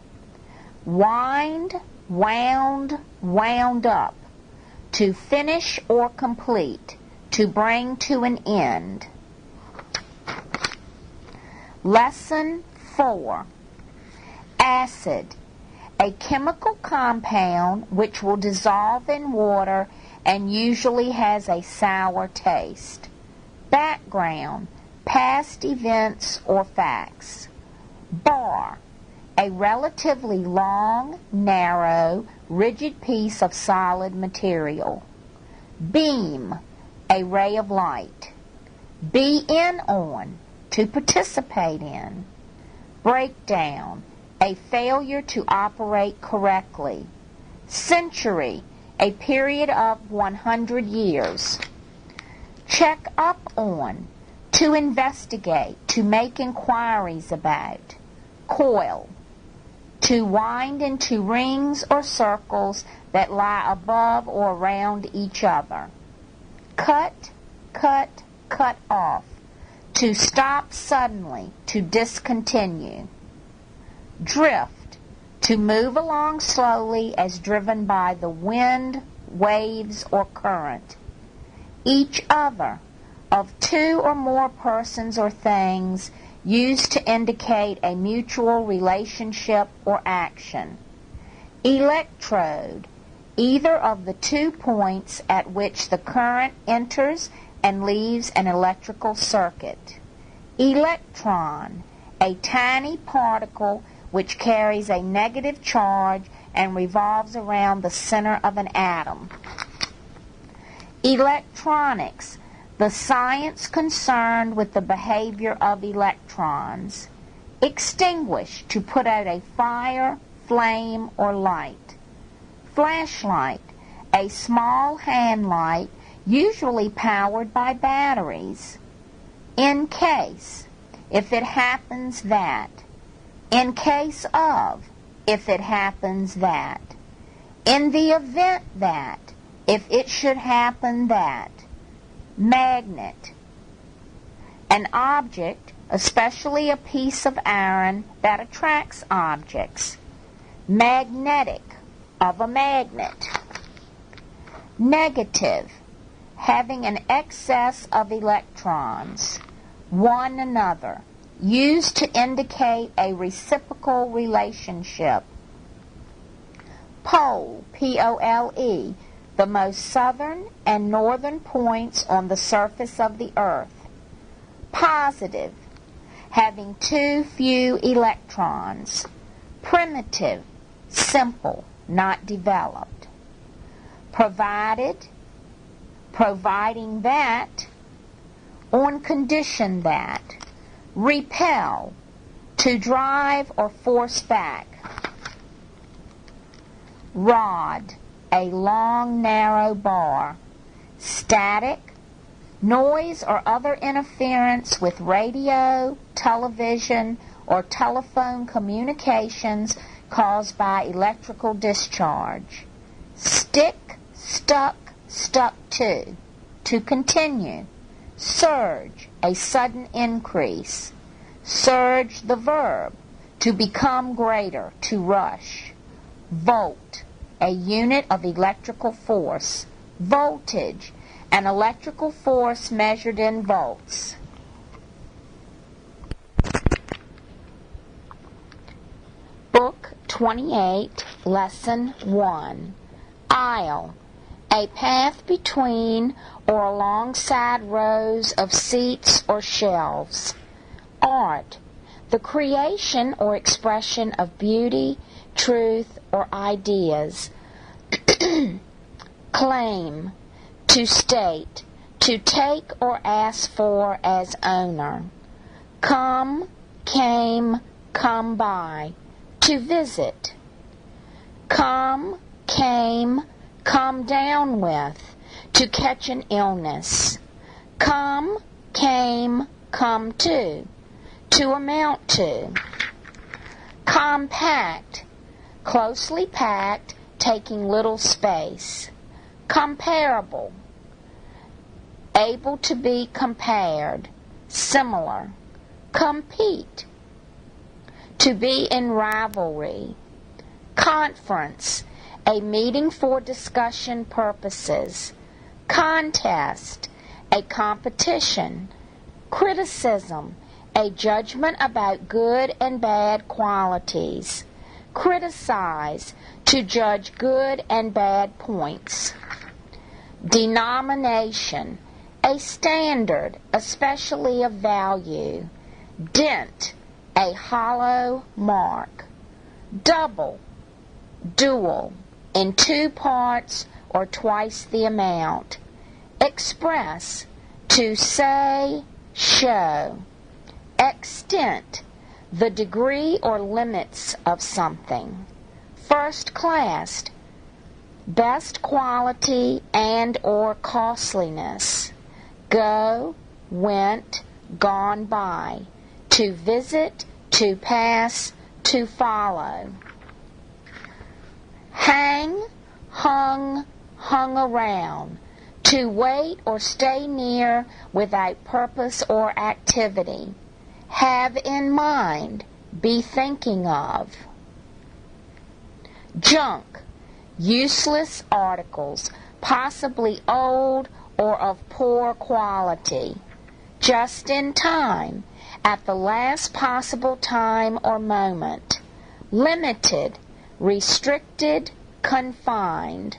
Wind, wound, wound up. To finish or complete, to bring to an end. Lesson 4. Acid, a chemical compound which will dissolve in water and usually has a sour taste. Background, past events or facts. Bar, a relatively long, narrow, rigid piece of solid material. Beam, a ray of light. Be in on, to participate in. Breakdown, a failure to operate correctly. Century, a period of 100 years. Check up on, to investigate, to make inquiries about. Coil, to wind into rings or circles that lie above or around each other. Cut, cut, cut off, to stop suddenly, to discontinue. Drift, to move along slowly as driven by the wind, waves, or current. Each other, of two or more persons or things, used to indicate a mutual relationship or action. Electrode, either of the 2 points at which the current enters and leaves an electrical circuit. Electron, a tiny particle which carries a negative charge and revolves around the center of an atom. Electronics, the science concerned with the behavior of electrons. Extinguish, to put out a fire, flame, or light. Flashlight, a small hand light, usually powered by batteries. In case, if it happens that. In case of, if it happens that. In the event that, if it should happen that. Magnet, an object, especially a piece of iron, that attracts objects. Magnetic, of a magnet. Negative, having an excess of electrons. One another, used to indicate a reciprocal relationship. Pole, P-O-L-E, the most southern and northern points on the surface of the earth. Positive, having too few electrons. Primitive, simple, not developed. Provided, providing that, on condition that. Repel, to drive or force back. Rod, a long, narrow bar. Static, noise or other interference with radio, television, or telephone communications caused by electrical discharge. Stick, stuck, stuck to continue. Surge, a sudden increase. Surge, the verb, to become greater, to rush. Volt, a unit of electrical force. Voltage, an electrical force measured in volts. Book 28, Lesson 1. Aisle, a path between or alongside rows of seats or shelves. Art, the creation or expression of beauty, truth, or ideas. Claim, to state, to take or ask for as owner. Come, came, come by, to visit. Come, came, come down with, to catch an illness. Come, came, come to amount to. Compact, closely packed, taking little space. Comparable, able to be compared, similar. Compete, to be in rivalry. Conference, a meeting for discussion purposes. Contest, a competition. Criticism, a judgment about good and bad qualities. Criticize, to judge good and bad points. Denomination, a standard, especially of value. Dent, a hollow mark. Double, dual, in 2 parts or twice the amount. Express, to say, show. Extent, the degree or limits of something. First class, best quality and or costliness. Go, went, gone by. To visit, to pass, to follow. Hang, hung, hung around. To wait or stay near without purpose or activity. Have in mind, be thinking of. Junk, useless articles, possibly old or of poor quality. Just in time, at the last possible time or moment. Limited, restricted, confined.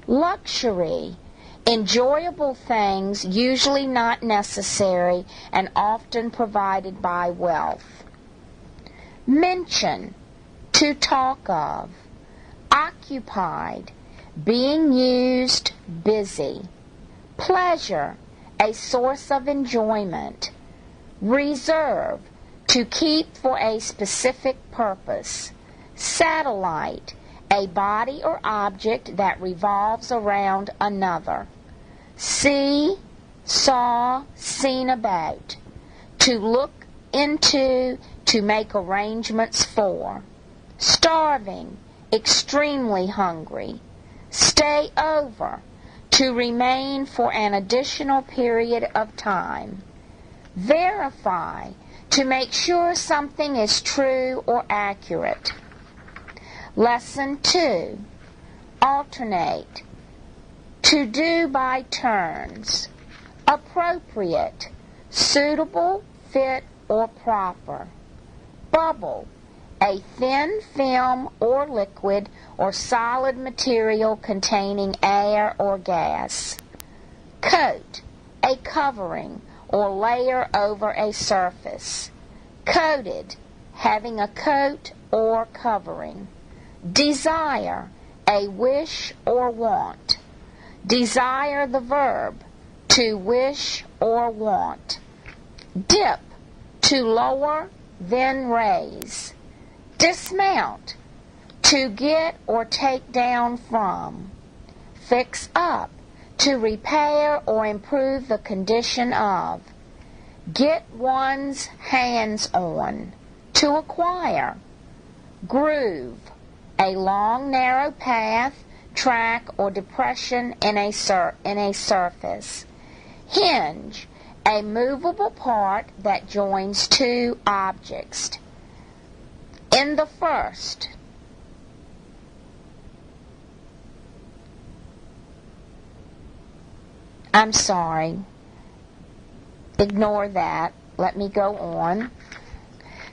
Luxury, enjoyable things usually not necessary and often provided by wealth. Mention, to talk of. Occupied, being used, busy. Pleasure, a source of enjoyment. Reserve, to keep for a specific purpose. Satellite, a body or object that revolves around another. See, saw, seen about. To look into, to make arrangements for. Starving, extremely hungry. Stay over, to remain for an additional period of time. Verify, to make sure something is true or accurate. Lesson 2. Alternate, to do by turns. Appropriate, suitable, fit, or proper. Bubble, a thin film or liquid or solid material containing air or gas. Coat, a covering or layer over a surface. Coated, having a coat or covering. Desire, a wish or want. Desire, the verb, to wish or want. Dip, to lower, then raise. Dismount, to get or take down from. Fix up, to repair or improve the condition of. Get one's hands on, to acquire. Groove, a long narrow path, track, or depression in a surface. Hinge, a movable part that joins two objects. In the first, I'm sorry, ignore that, let me go on.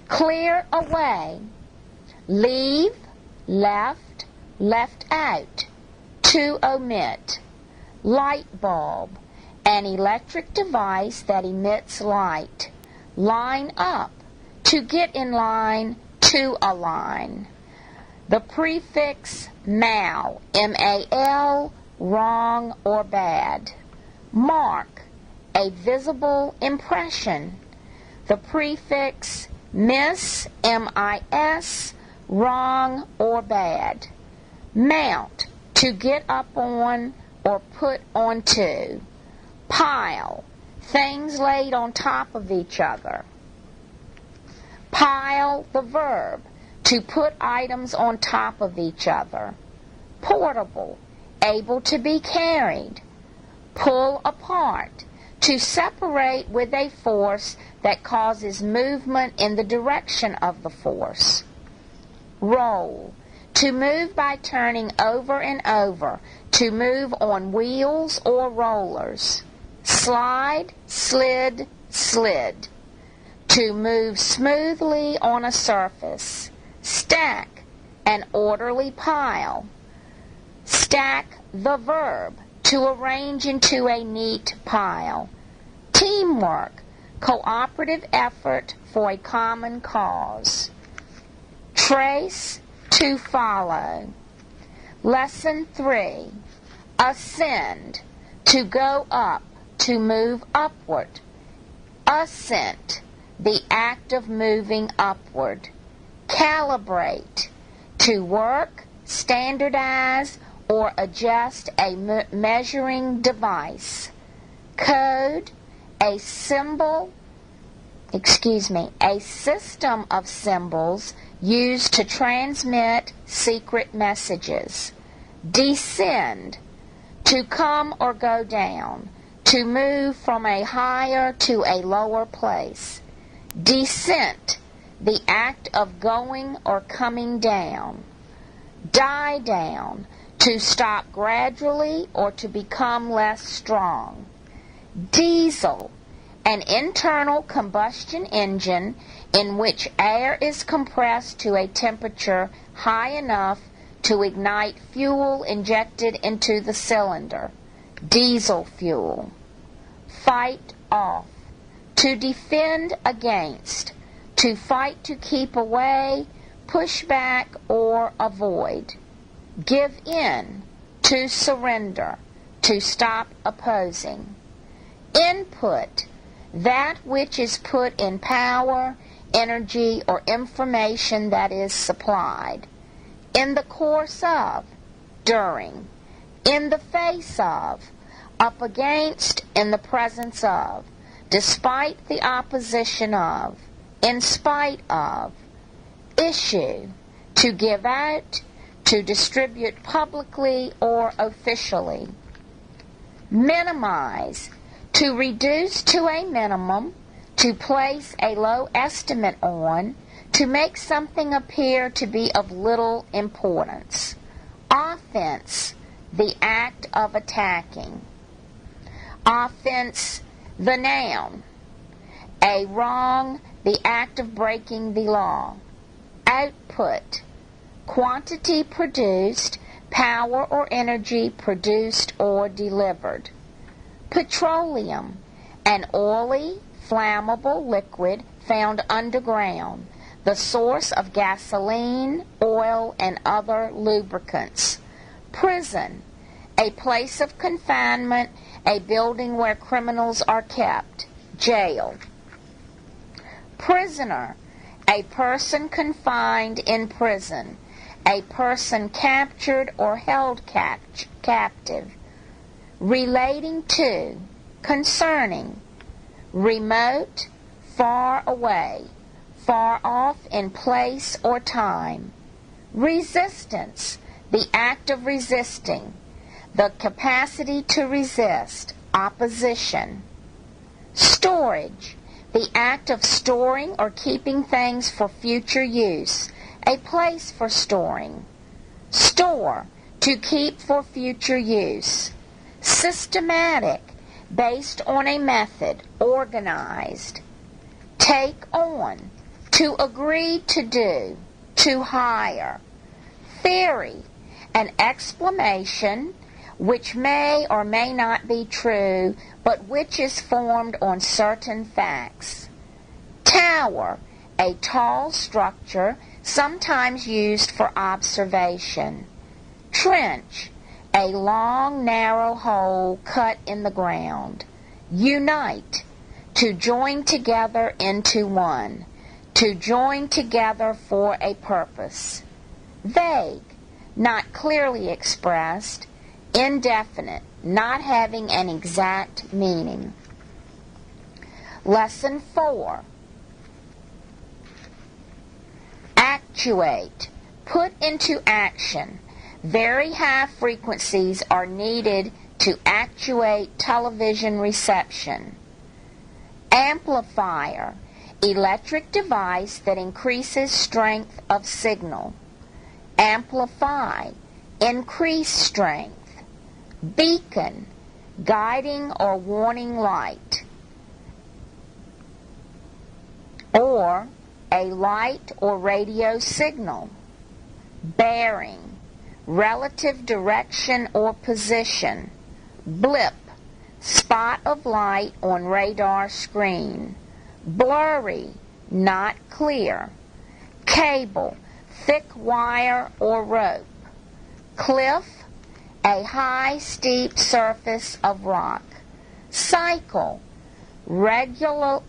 Clear away, leave, left, left out, to omit. Light bulb, an electric device that emits light. Line up, to get in line, to align. The prefix mal, M-A-L, wrong or bad. Mark, a visible impression. The prefix miss, M-I-S, wrong or bad. Mount, to get up on or put onto. Pile, things laid on top of each other. Pile, the verb, to put items on top of each other. Portable, able to be carried. Pull apart, to separate with a force that causes movement in the direction of the force. Roll, to move by turning over and over, to move on wheels or rollers. Slide, slid, slid, to move smoothly on a surface. Stack, an orderly pile. Stack, the verb, to arrange into a neat pile. Teamwork, cooperative effort for a common cause. Trace, to follow. Lesson 3. Ascend, to go up, to move upward. Ascent, the act of moving upward. Calibrate, to work, standardize, or adjust a measuring device. Code, a system of symbols used to transmit secret messages. Descend, to come or go down, to move from a higher to a lower place. Descent, the act of going or coming down. Die down, to stop gradually or to become less strong. Diesel, an internal combustion engine in which air is compressed to a temperature high enough to ignite fuel injected into the cylinder. Diesel fuel. Fight off, to defend against, to fight to keep away, push back, or avoid. Give in, to surrender, to stop opposing. Input, that which is put in power, energy, or information that is supplied. In the course of, during. In the face of, up against, in the presence of. Despite the opposition of, in spite of. Issue, to give out, to distribute publicly or officially. Minimize, to reduce to a minimum, to place a low estimate on, to make something appear to be of little importance. Offense, the act of attacking. Offense, the noun. A wrong, the act of breaking the law. Output, quantity produced, power or energy produced or delivered. Petroleum, an oily, flammable liquid found underground, the source of gasoline, oil, and other lubricants. Prison, a place of confinement, a building where criminals are kept. Jail. Prisoner, a person confined in prison, a person captured or held captive. Relating to, concerning. Remote, far away, far off in place or time. Resistance, the act of resisting, the capacity to resist, opposition. Storage, the act of storing or keeping things for future use, a place for storing. Store, to keep for future use. Systematic, based on a method, organized. Take on, to agree to do, to hire. Theory, an explanation which may or may not be true, but which is formed on certain facts. Tower, a tall structure sometimes used for observation. Trench, a long, narrow hole cut in the ground. Unite, to join together into one, to join together for a purpose. Vague, not clearly expressed. Indefinite, not having an exact meaning. Lesson 4. Actuate, put into action. Very high frequencies are needed to actuate television reception. Amplifier, electric device that increases strength of signal. Amplify, increase strength. Beacon, guiding or warning light. Or a light or radio signal. Bearing, relative direction or position. Blip, spot of light on radar screen. Blurry, not clear. Cable, thick wire or rope. Cliff, a high, steep surface of rock. Cycle, regularly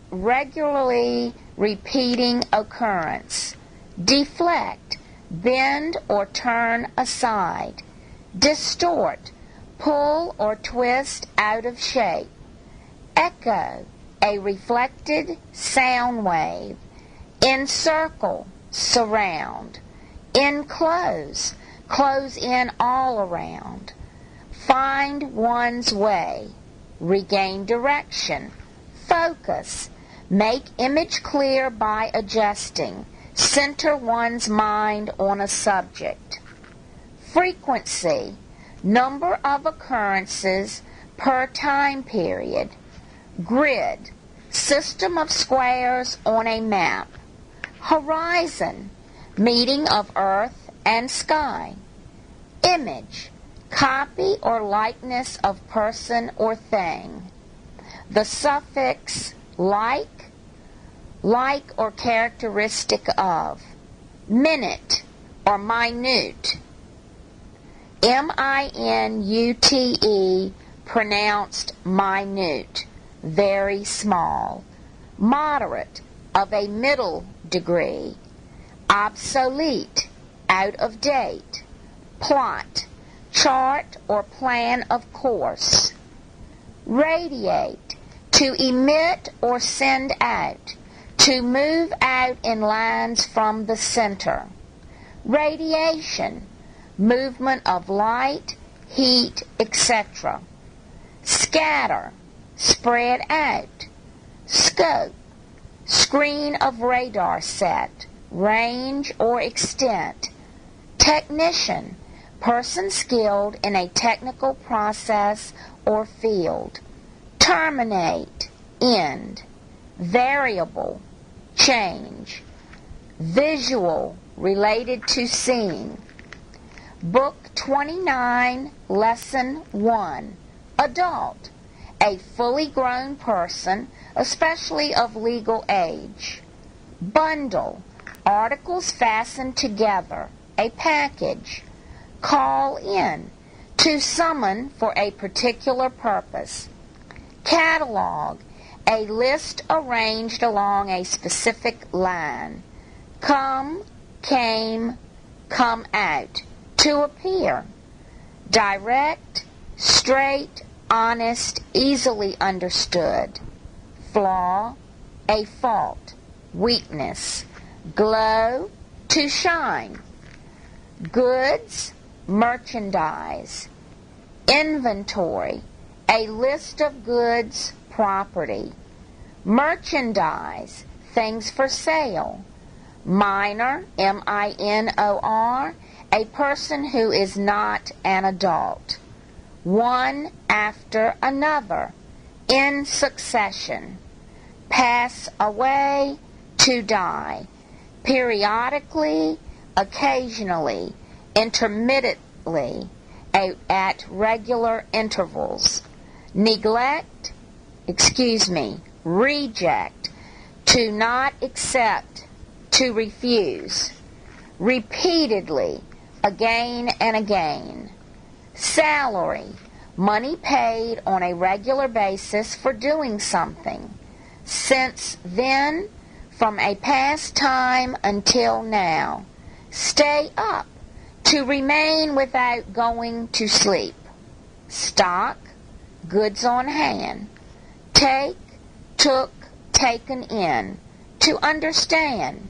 repeating occurrence. Deflect, bend or turn aside. Distort, pull or twist out of shape. Echo, a reflected sound wave. Encircle, surround. Enclose, close in all around. Find one's way. Regain direction. Focus, make image clear by adjusting. Center one's mind on a subject. Frequency, number of occurrences per time period. Grid, system of squares on a map. Horizon, meeting of earth and sky. Image, copy or likeness of person or thing. The suffix like or characteristic of. Minute or minute. M-I-N-U-T-E, pronounced minute, very small. Moderate, of a middle degree. Obsolete, out of date. Plot, chart or plan of course. Radiate, to emit or send out, to move out in lines from the center. Radiation, movement of light, heat, etc. Scatter, spread out. Scope, screen of radar set, range or extent. Technician, person skilled in a technical process or field. Terminate, end. Variable, change. Visual, related to seeing. Book 29, Lesson 1. Adult, a fully grown person, especially of legal age. Bundle, articles fastened together, a package. Call in, to summon for a particular purpose. Catalog, a list arranged along a specific line. Come, came, come out, to appear. Direct, straight, honest, easily understood. Flaw, a fault, weakness. Glow, to shine. Goods, merchandise. Inventory, a list of goods, property. Merchandise, things for sale. Minor, M-I-N-O-R, a person who is not an adult. One after another, in succession. Pass away, to die. Periodically, occasionally, intermittently, at regular intervals. Reject, to not accept, to refuse. Repeatedly, again and again. Salary, money paid on a regular basis for doing something. Since then, from a past time until now. Stay up, to remain without going to sleep. Stock, goods on hand. Take, took, taken in, to understand.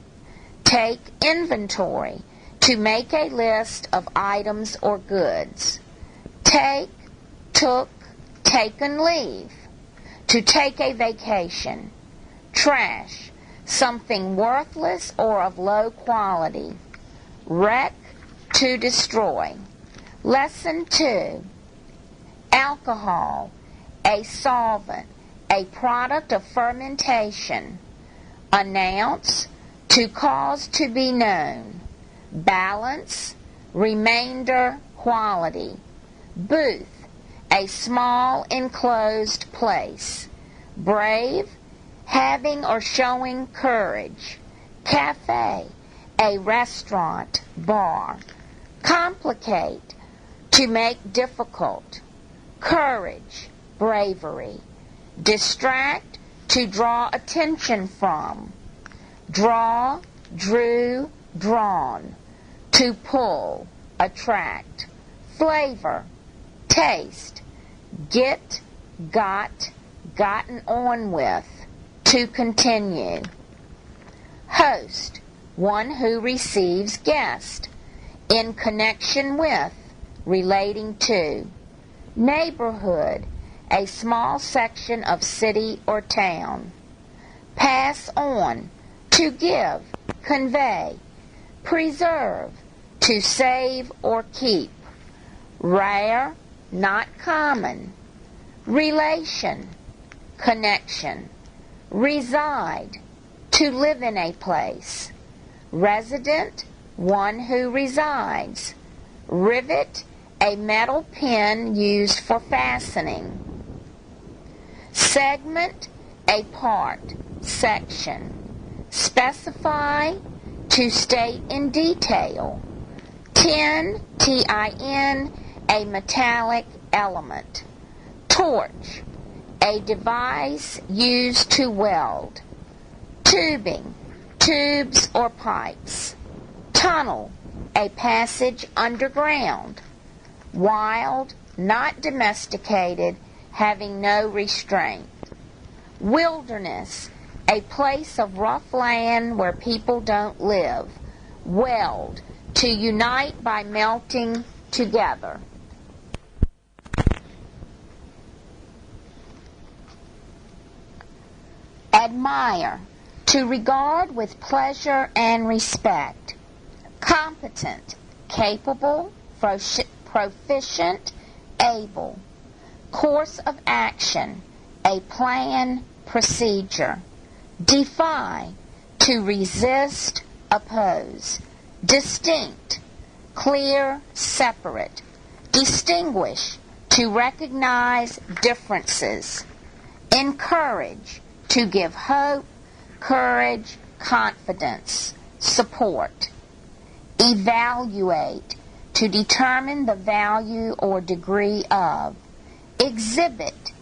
Take inventory, to make a list of items or goods. Take, took, taken leave, to take a vacation. Trash, something worthless or of low quality. Wreck, to destroy. Lesson 2. Alcohol, a solvent, a product of fermentation. Announce, to cause to be known. Balance, remainder, quality. Booth, a small enclosed place. Brave, having or showing courage. Cafe, a restaurant, bar. Complicate, to make difficult. Courage, bravery. Distract, to draw attention from. Draw, drew, drawn. To pull, attract. Flavor, taste. Get, got, gotten on with. To continue. Host, one who receives guest. In connection with, relating to. Neighborhood, a small section of city or town. Pass on, to give, convey. Preserve, to save or keep. Rare, not common. Relation, connection. Reside, to live in a place. Resident, one who resides. Rivet, a metal pin used for fastening. Segment, a part, section. Specify, to state in detail. Tin, T-I-N, a metallic element. Torch, a device used to weld. Tubing, tubes or pipes. Tunnel, a passage underground. Wild, not domesticated, having no restraint. Wilderness, a place of rough land where people don't live. Weld, to unite by melting together. Admire, to regard with pleasure and respect. Competent, capable, proficient, able. Course of action, a plan, procedure. Defy, to resist, oppose. Distinct, clear, separate. Distinguish, to recognize differences. Encourage, to give hope, courage, confidence, support. Evaluate, to determine the value or degree of. Exhibit,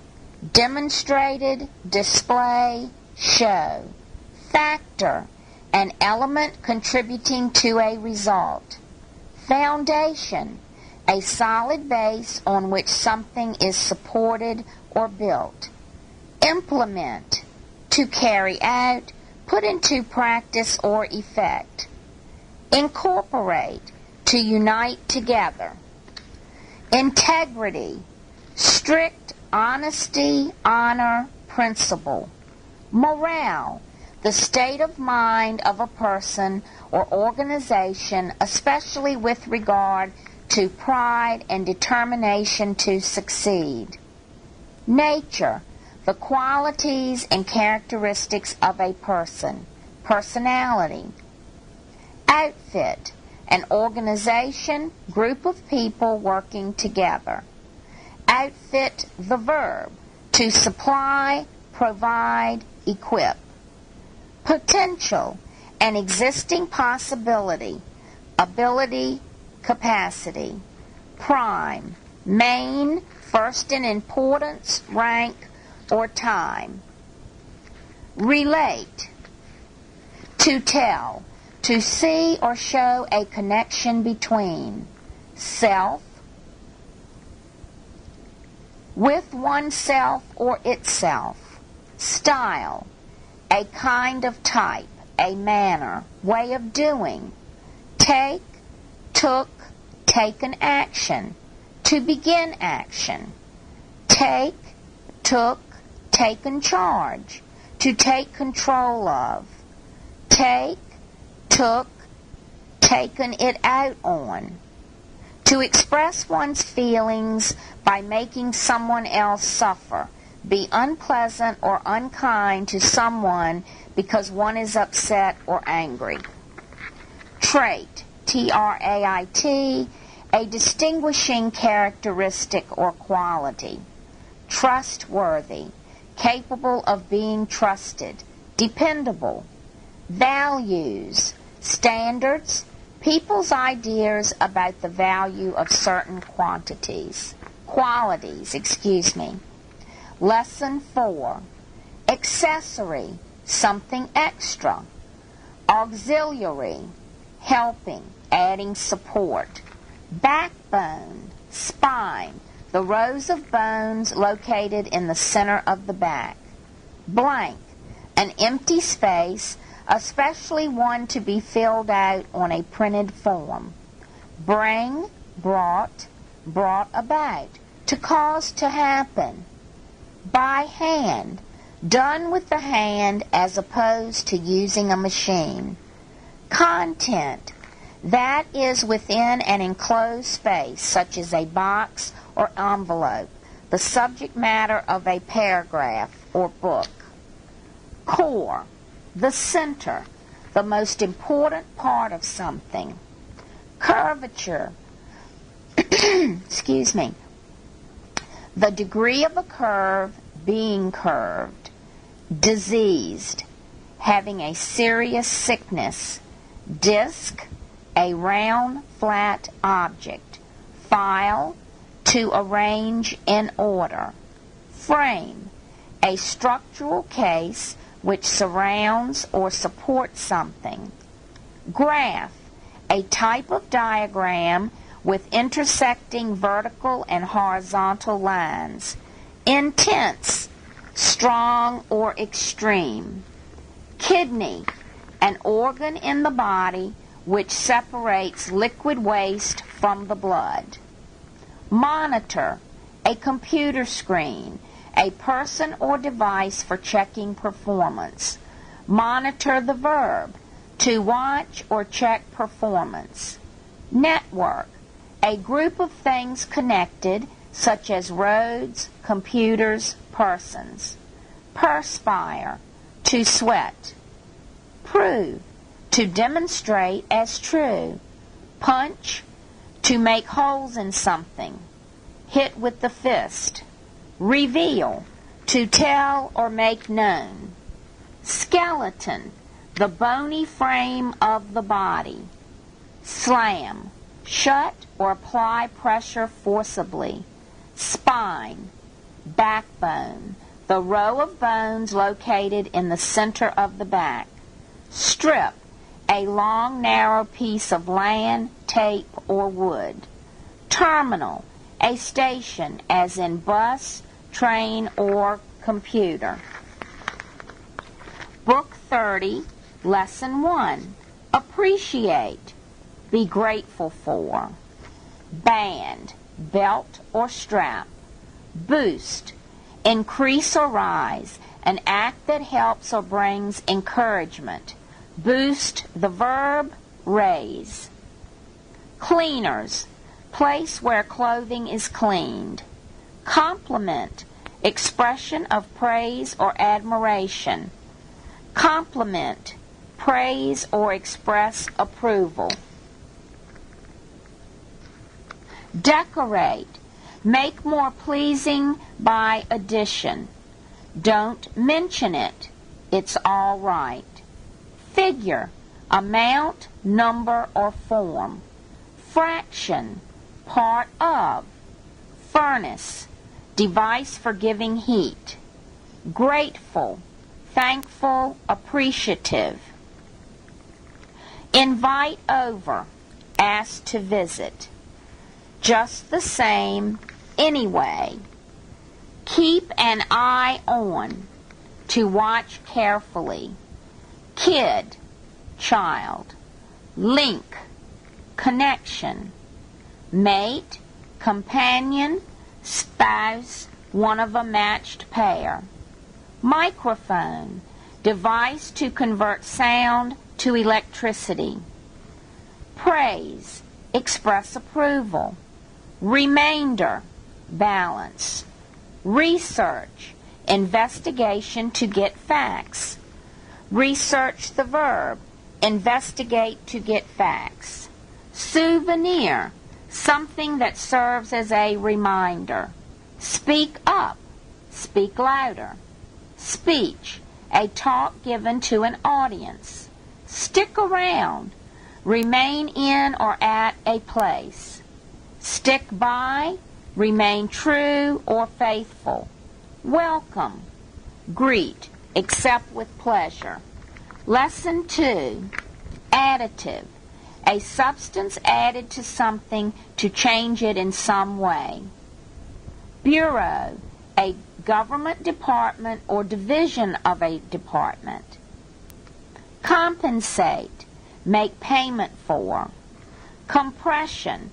demonstrated, display, show. Factor, an element contributing to a result. Foundation, a solid base on which something is supported or built. Implement, to carry out, put into practice or effect. Incorporate, to unite together. Integrity, strict honesty, honor, principle. Morale, the state of mind of a person or organization, especially with regard to pride and determination to succeed. Nature, the qualities and characteristics of a person. Personality. Outfit, an organization, group of people working together. Outfit, the verb, to supply, provide, equip. Potential, an existing possibility, ability, capacity. Prime, main, first in importance, rank, or time. Relate, to tell, to see or show a connection between. Self, with oneself or itself. Style, a kind of type, a manner, way of doing. Take, took, taken action, to begin action. Take, took, taken charge, to take control of. Take, took, taken it out on. To express one's feelings by making someone else suffer. Be unpleasant or unkind to someone because one is upset or angry. Trait, T-R-A-I-T, a distinguishing characteristic or quality. Trustworthy, capable of being trusted. Dependable. Values, standards, people's ideas about the value of certain qualities. Lesson 4. Accessory, something extra. Auxiliary, helping, adding support. Backbone, spine, the rows of bones located in the center of the back. Blank, an empty space, especially one to be filled out on a printed form. Bring, brought, brought about, to cause to happen. By hand, done with the hand as opposed to using a machine. Content, that is within an enclosed space, such as a box or envelope, the subject matter of a paragraph or book. Core, the center, the most important part of something. Curvature, the degree of a curve, being curved. Diseased, having a serious sickness. Disc, a round, flat object. File, to arrange in order. Frame, a structural case which surrounds or supports something. Graph, a type of diagram with intersecting vertical and horizontal lines. Intense, strong or extreme. Kidney, an organ in the body which separates liquid waste from the blood. Monitor, a computer screen, a person or device for checking performance. Monitor, the verb, to watch or check performance. Network, a group of things connected, such as roads, computers, persons. Perspire, to sweat. prove, to demonstrate as true. Punch, to make holes in something. Hit with the fist. Reveal, to tell or make known. Skeleton, the bony frame of the body. Slam, shut or apply pressure forcibly. Spine, backbone, the row of bones located in the center of the back. Strip, a long, narrow piece of land, tape, or wood. Terminal, a station, as in bus, train, or computer. Book 30, Lesson 1. Appreciate, be grateful for. Band, belt or strap. Boost, increase or rise, an act that helps or brings encouragement. Boost, the verb, raise. Cleaners, place where clothing is cleaned. Compliment, expression of praise or admiration. Compliment, praise or express approval. Decorate, make more pleasing by addition. Don't mention it, it's all right. Figure, amount, number, or form. Fraction, part of. Furnace, device for giving heat. Grateful, thankful, appreciative. Invite over, ask to visit. Just the same, anyway. Keep an eye on, to watch carefully. Kid, child. Link, connection. Mate, companion, spouse, one of a matched pair. Microphone, device to convert sound to electricity. Praise, express approval. Remainder, balance. Research, investigation to get facts. Research the verb, investigate to get facts. Souvenir, something that serves as a reminder. Speak up, speak louder. Speech, a talk given to an audience. Stick around, remain in or at a place. Stick by, remain true or faithful. Welcome, greet, accept with pleasure. Lesson 2, additive, a substance added to something to change it in some way. Bureau, a government department or division of a department. Compensate, make payment for. Compression,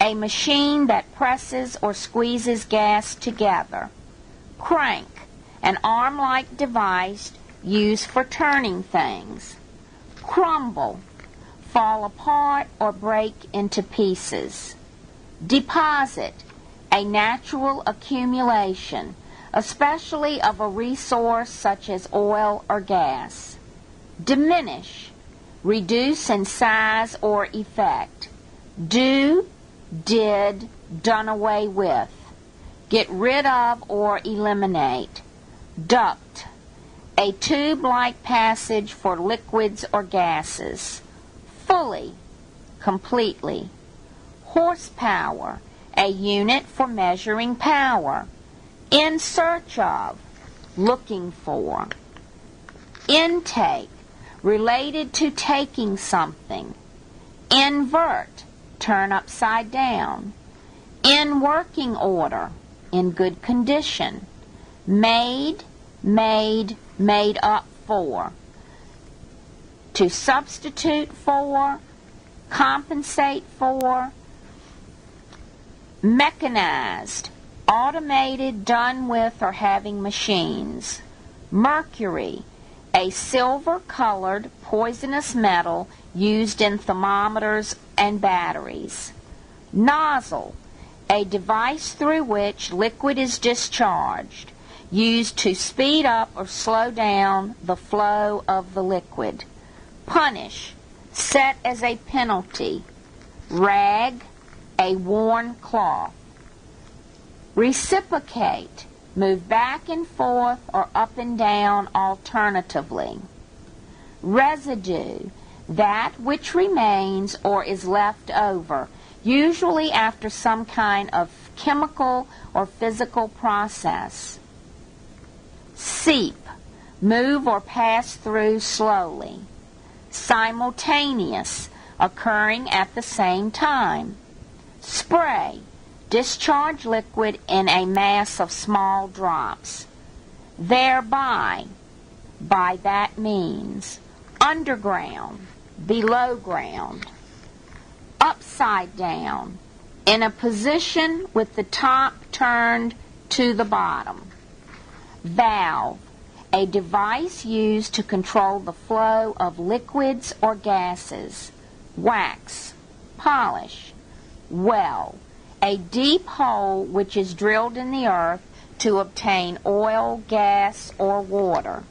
a machine that presses or squeezes gas together. Crank, an arm-like device used for turning things. Crumble, fall apart or break into pieces. Deposit, a natural accumulation, especially of a resource such as oil or gas. Diminish, reduce in size or effect. Do, did, done away with. Get rid of or eliminate. Duct, a tube-like passage for liquids or gases. Fully, completely. Horsepower, a unit for measuring power. In search of, looking for. Intake, related to taking something. Invert, turn upside down. In working order, in good condition. Made, made up for. To substitute for, compensate for. Mechanized, automated, done with or having machines. Mercury, a silver-colored poisonous metal used in thermometers and batteries. Nozzle, a device through which liquid is discharged, used to speed up or slow down the flow of the liquid. Punish, set as a penalty. Rag, a worn cloth. Reciprocate, move back and forth or up and down alternatively. Residue, that which remains or is left over, usually after some kind of chemical or physical process. Seep, move or pass through slowly. Simultaneous, occurring at the same time. Spray, discharge liquid in a mass of small drops. Thereby, by that means. Underground, below ground. Upside down, in a position with the top turned to the bottom. Valve, a device used to control the flow of liquids or gases. Wax, polish. Well, a deep hole which is drilled in the earth to obtain oil, gas, or water.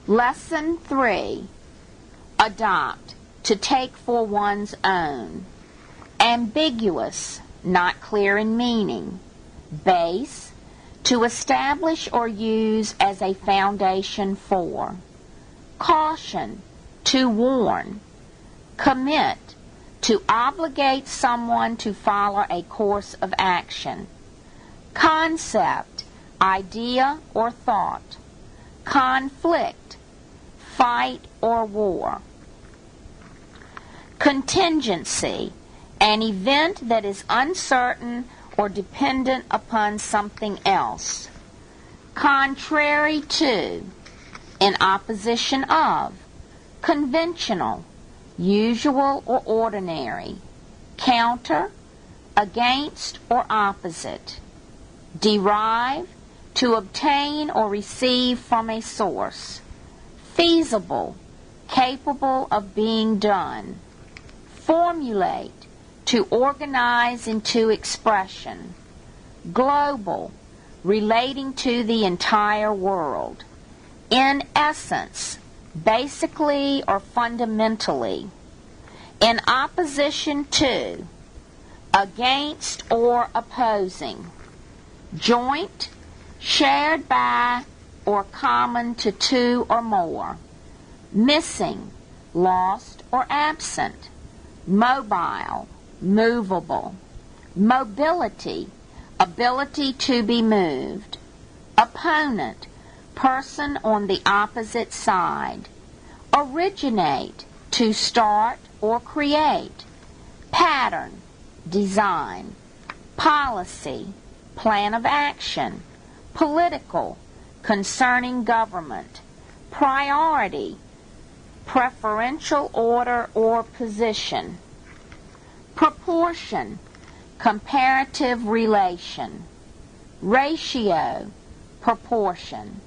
Lesson 3. Adopt, to take for one's own. Ambiguous, not clear in meaning. Base, to establish or use as a foundation for. Caution, to warn. Commit, to obligate someone to follow a course of action. Concept, idea or thought. Conflict, fight or war. Contingency, an event that is uncertain or dependent upon something else. Contrary to, in opposition of. Conventional, usual or ordinary. Counter, against or opposite. Derive, to obtain or receive from a source. Feasible, capable of being done. Formulate, to organize into expression. Global, relating to the entire world. In essence, basically or fundamentally. In opposition to, against or opposing. Joint, shared by or common to two or more. Missing, lost or absent. Mobile, movable. Mobility, ability to be moved. Opponent, person on the opposite side. Originate, to start or create. Pattern, design. Policy, plan of action. Political, concerning government. Priority, preferential order or position. Proportion, comparative relation. Ratio, proportion.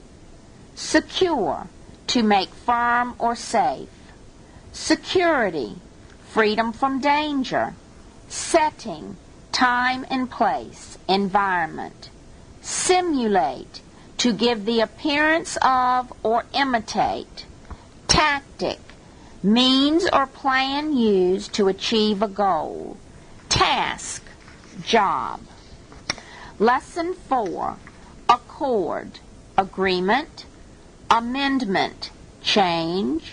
Secure, to make firm or safe. Security, freedom from danger. Setting, time and place, environment. Simulate, to give the appearance of or imitate. Tactic, means or plan used to achieve a goal. Task, job. Lesson 4. Accord, agreement. Amendment, change.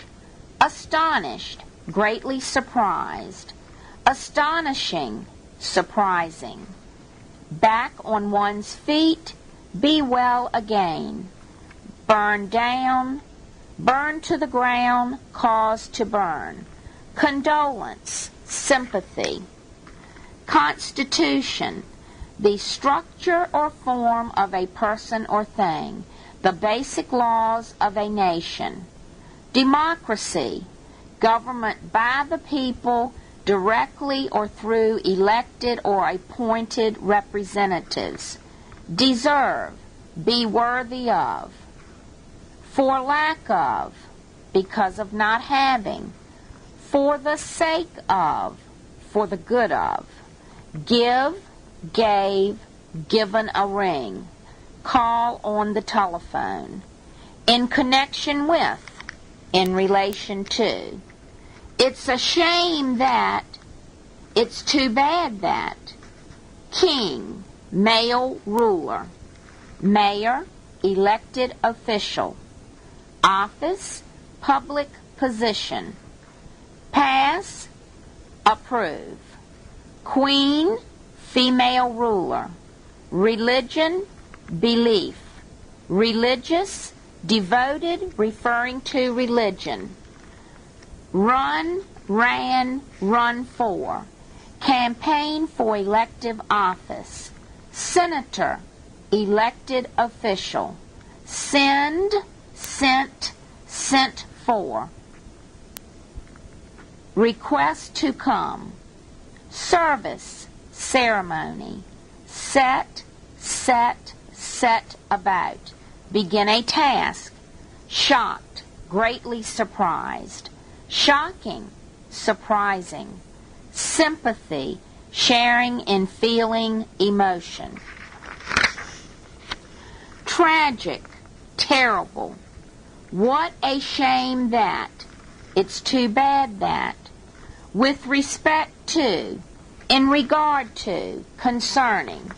Astonished, greatly surprised. Astonishing, surprising. Back on one's feet, be well again. Burn down, burn to the ground, cause to burn. Condolence, sympathy. Constitution, the structure or form of a person or thing, the basic laws of a nation. Democracy, government by the people, directly or through elected or appointed representatives. Deserve, be worthy of. For lack of, because of not having. For the sake of, for the good of. Give, gave, given a ring. Call on the telephone. In connection with, in relation to. It's a shame that, it's too bad that. King, male ruler. Mayor, elected official. Office, public position. Pass, approve. Queen, female ruler. Religion, belief. Religious, devoted, referring to religion. Run, ran, run for. Campaign for elective office. Senator, elected official. Send, sent, sent for. Request to come. Service, ceremony. Set, set, set about. Begin a task. Shocked, greatly surprised. Shocking, surprising. Sympathy, sharing in feeling, emotion. Tragic, terrible. What a shame that. It's too bad that. With respect to, in regard to, concerning.